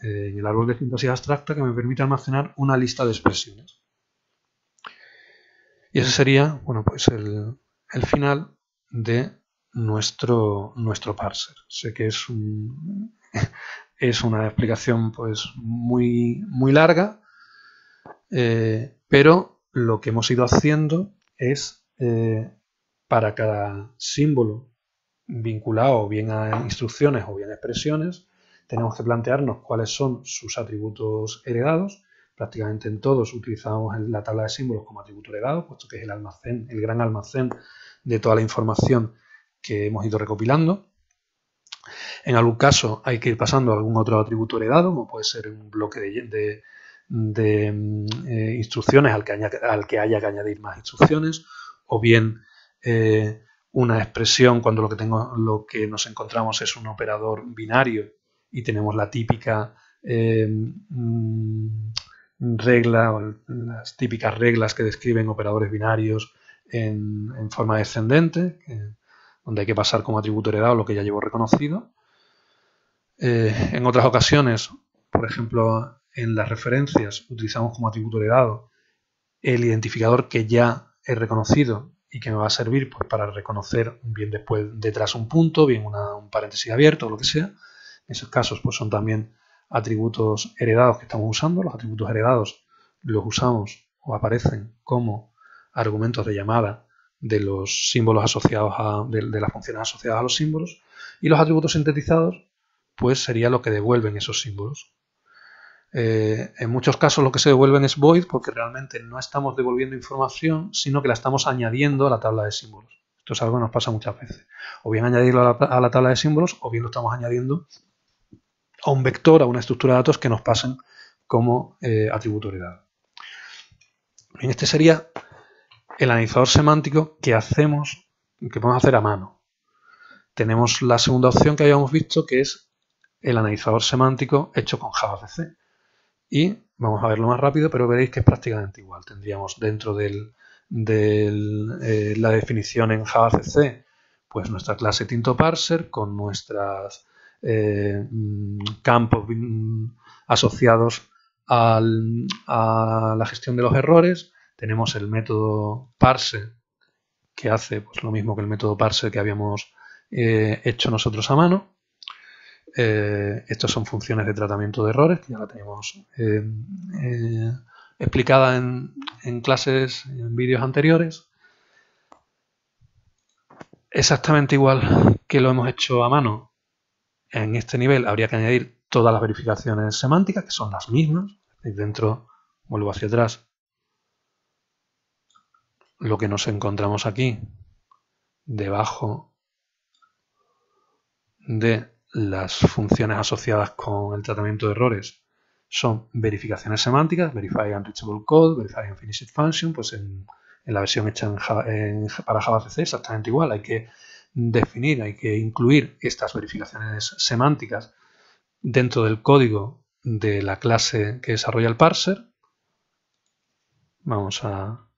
Speaker 1: el árbol de sintaxis abstracta, que me permite almacenar una lista de expresiones. Y ese sería, bueno, pues el final de nuestro parser. Sé que es una explicación pues muy larga, pero lo que hemos ido haciendo es para cada símbolo vinculado bien a instrucciones o bien a expresiones, tenemos que plantearnos cuáles son sus atributos heredados. Prácticamente en todos utilizamos la tabla de símbolos como atributo heredado, puesto que es el almacén, el gran almacén de toda la información que hemos ido recopilando. En algún caso hay que ir pasando a algún otro atributo heredado, como puede ser un bloque de instrucciones al que haya que añadir más instrucciones, o bien una expresión cuando lo que nos encontramos es un operador binario y tenemos la típica regla, o las típicas reglas que describen operadores binarios en forma descendente, donde hay que pasar como atributo heredado lo que ya llevo reconocido. En otras ocasiones, por ejemplo, en las referencias utilizamos como atributo heredado el identificador que ya he reconocido y que me va a servir pues, para reconocer bien después detrás un punto, bien un paréntesis abierto o lo que sea. En esos casos pues, son también atributos heredados que estamos usando. Los atributos heredados los usamos o aparecen como argumentos de llamada de los símbolos asociados de las funciones asociadas a los símbolos, y los atributos sintetizados pues sería lo que devuelven esos símbolos. En muchos casos lo que se devuelven es void, porque realmente no estamos devolviendo información, sino que la estamos añadiendo a la tabla de símbolos. Esto es algo que nos pasa muchas veces. O bien añadirlo a la tabla de símbolos, o bien lo estamos añadiendo a un vector, a una estructura de datos que nos pasen como atributo heredado. Bien, este sería el analizador semántico que podemos hacer a mano. Tenemos la segunda opción que habíamos visto, que es el analizador semántico hecho con JavaC. Y vamos a verlo más rápido, pero veréis que es prácticamente igual. Tendríamos dentro de la definición en JavaC, pues nuestra clase TintoParser con nuestros campos asociados a la gestión de los errores. Tenemos el método parse, que hace pues, lo mismo que el método parse que habíamos hecho nosotros a mano. Estas son funciones de tratamiento de errores, que ya la tenemos explicada en clases, en vídeos anteriores. Exactamente igual que lo hemos hecho a mano, en este nivel habría que añadir todas las verificaciones semánticas, que son las mismas. Dentro, vuelvo hacia atrás, lo que nos encontramos aquí, debajo de las funciones asociadas con el tratamiento de errores, son verificaciones semánticas, verify unreachable code, verify unfinished function. Pues en la versión hecha para JavaC exactamente igual. Hay que definir, hay que incluir estas verificaciones semánticas dentro del código de la clase que desarrolla el parser. Vamos a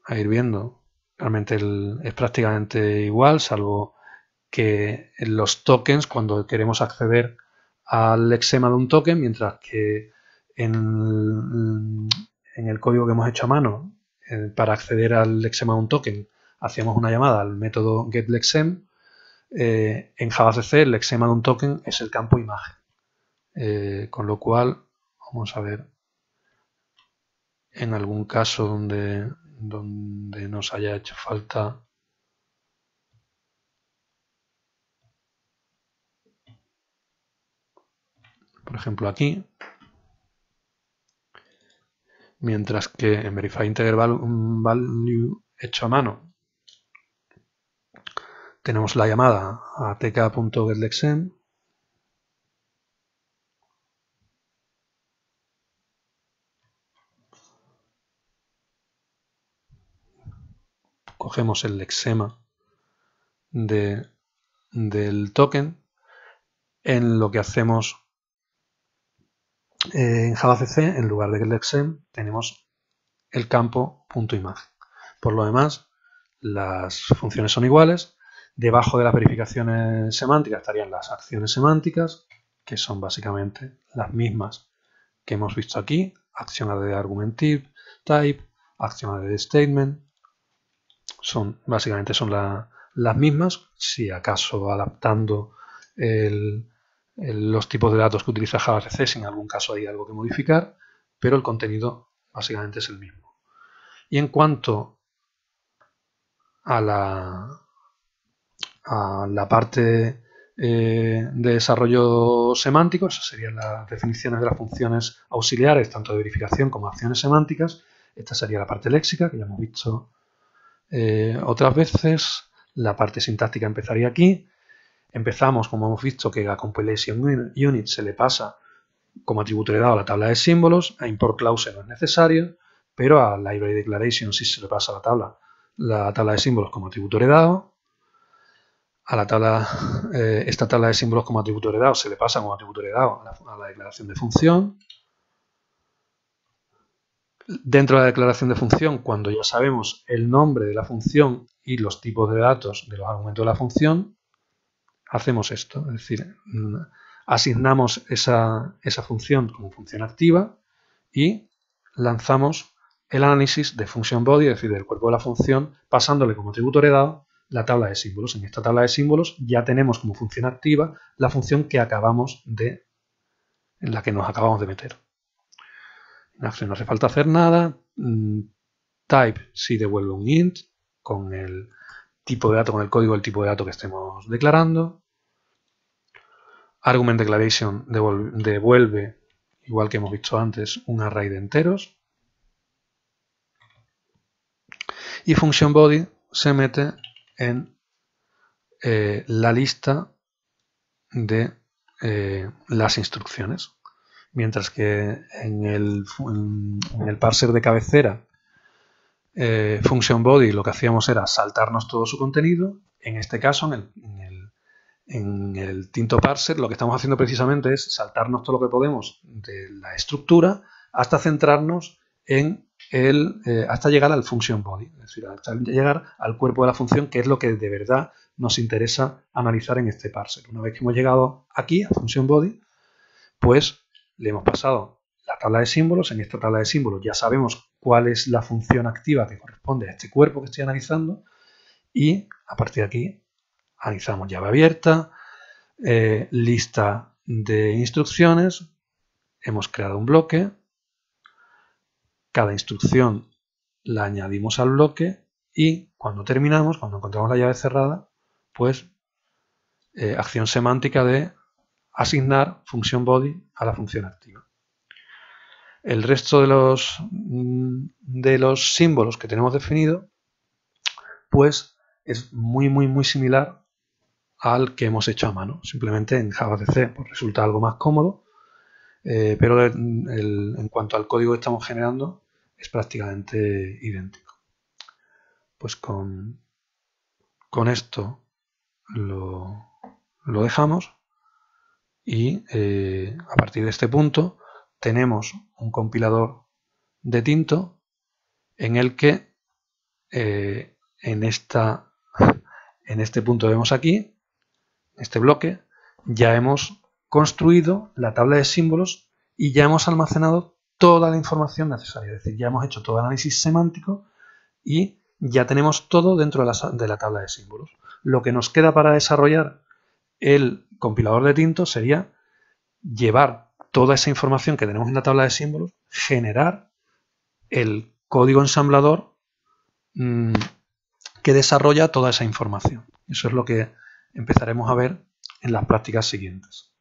Speaker 1: ir viendo. Realmente es prácticamente igual, salvo que en los tokens, cuando queremos acceder al lexema de un token, mientras que en el código que hemos hecho a mano, para acceder al lexema de un token, hacíamos una llamada al método getLexem. En JavaC el lexema de un token es el campo imagen. Con lo cual, vamos a ver en algún caso donde nos haya hecho falta. Por ejemplo, aquí, mientras que en Verify Integer Value hecho a mano tenemos la llamada a tk.getLexem. Cogemos el lexema del token. En lo que hacemos en JavaC, en lugar de getLexem, tenemos el campo .imagen. Por lo demás, las funciones son iguales. Debajo de las verificaciones semánticas estarían las acciones semánticas, que son básicamente las mismas que hemos visto aquí. Acción add argument type, acción add statement. Básicamente son las mismas, si acaso adaptando los tipos de datos que utiliza JavaScript, si en algún caso hay algo que modificar, pero el contenido básicamente es el mismo. Y en cuanto a la parte de desarrollo semántico, esas serían las definiciones de las funciones auxiliares, tanto de verificación como acciones semánticas. Esta sería la parte léxica, que ya hemos visto otras veces. La parte sintáctica empezaría aquí. Empezamos, como hemos visto, que a compilation unit se le pasa como atributo heredado a la tabla de símbolos. A import clause no es necesario, pero a library declaration sí se le pasa la tabla de símbolos como atributo heredado. A esta tabla de símbolos como atributo heredado se le pasa como atributo heredado a la declaración de función. Dentro de la declaración de función, cuando ya sabemos el nombre de la función y los tipos de datos de los argumentos de la función, hacemos esto, es decir, asignamos esa función como función activa y lanzamos el análisis de function body, es decir, del cuerpo de la función, pasándole como atributo heredado la tabla de símbolos. En esta tabla de símbolos ya tenemos como función activa la función en la que nos acabamos de meter. En acción no hace falta hacer nada. Type sí devuelve un int con el tipo de dato, con el código del tipo de dato que estemos declarando. Argument declaration devuelve, igual que hemos visto antes, un array de enteros. Y function body se mete en la lista de las instrucciones. Mientras que en el parser de cabecera, function body lo que hacíamos era saltarnos todo su contenido. En este caso, en el Tinto parser, lo que estamos haciendo precisamente es saltarnos todo lo que podemos de la estructura hasta centrarnos en hasta llegar al function body, es decir, hasta llegar al cuerpo de la función, que es lo que de verdad nos interesa analizar en este parser. Una vez que hemos llegado aquí a function body, pues le hemos pasado la tabla de símbolos. En esta tabla de símbolos ya sabemos cuál es la función activa que corresponde a este cuerpo que estoy analizando, y a partir de aquí analizamos llave abierta, lista de instrucciones, hemos creado un bloque, cada instrucción la añadimos al bloque y cuando terminamos, cuando encontramos la llave cerrada, pues acción semántica de asignar function body a la función activa. El resto de los símbolos que tenemos definido, pues es muy similar al que hemos hecho a mano. Simplemente en JavaScript pues resulta algo más cómodo, pero en cuanto al código que estamos generando es prácticamente idéntico. Pues con esto lo dejamos y a partir de este punto tenemos un compilador de Tinto en el que en este punto que vemos aquí, este bloque, ya hemos construido la tabla de símbolos y ya hemos almacenado toda la información necesaria. Es decir, ya hemos hecho todo el análisis semántico y ya tenemos todo dentro de la tabla de símbolos. Lo que nos queda para desarrollar el compilador de Tinto sería llevar toda esa información que tenemos en la tabla de símbolos, generar el código ensamblador que desarrolla toda esa información. Eso es lo que empezaremos a ver en las prácticas siguientes.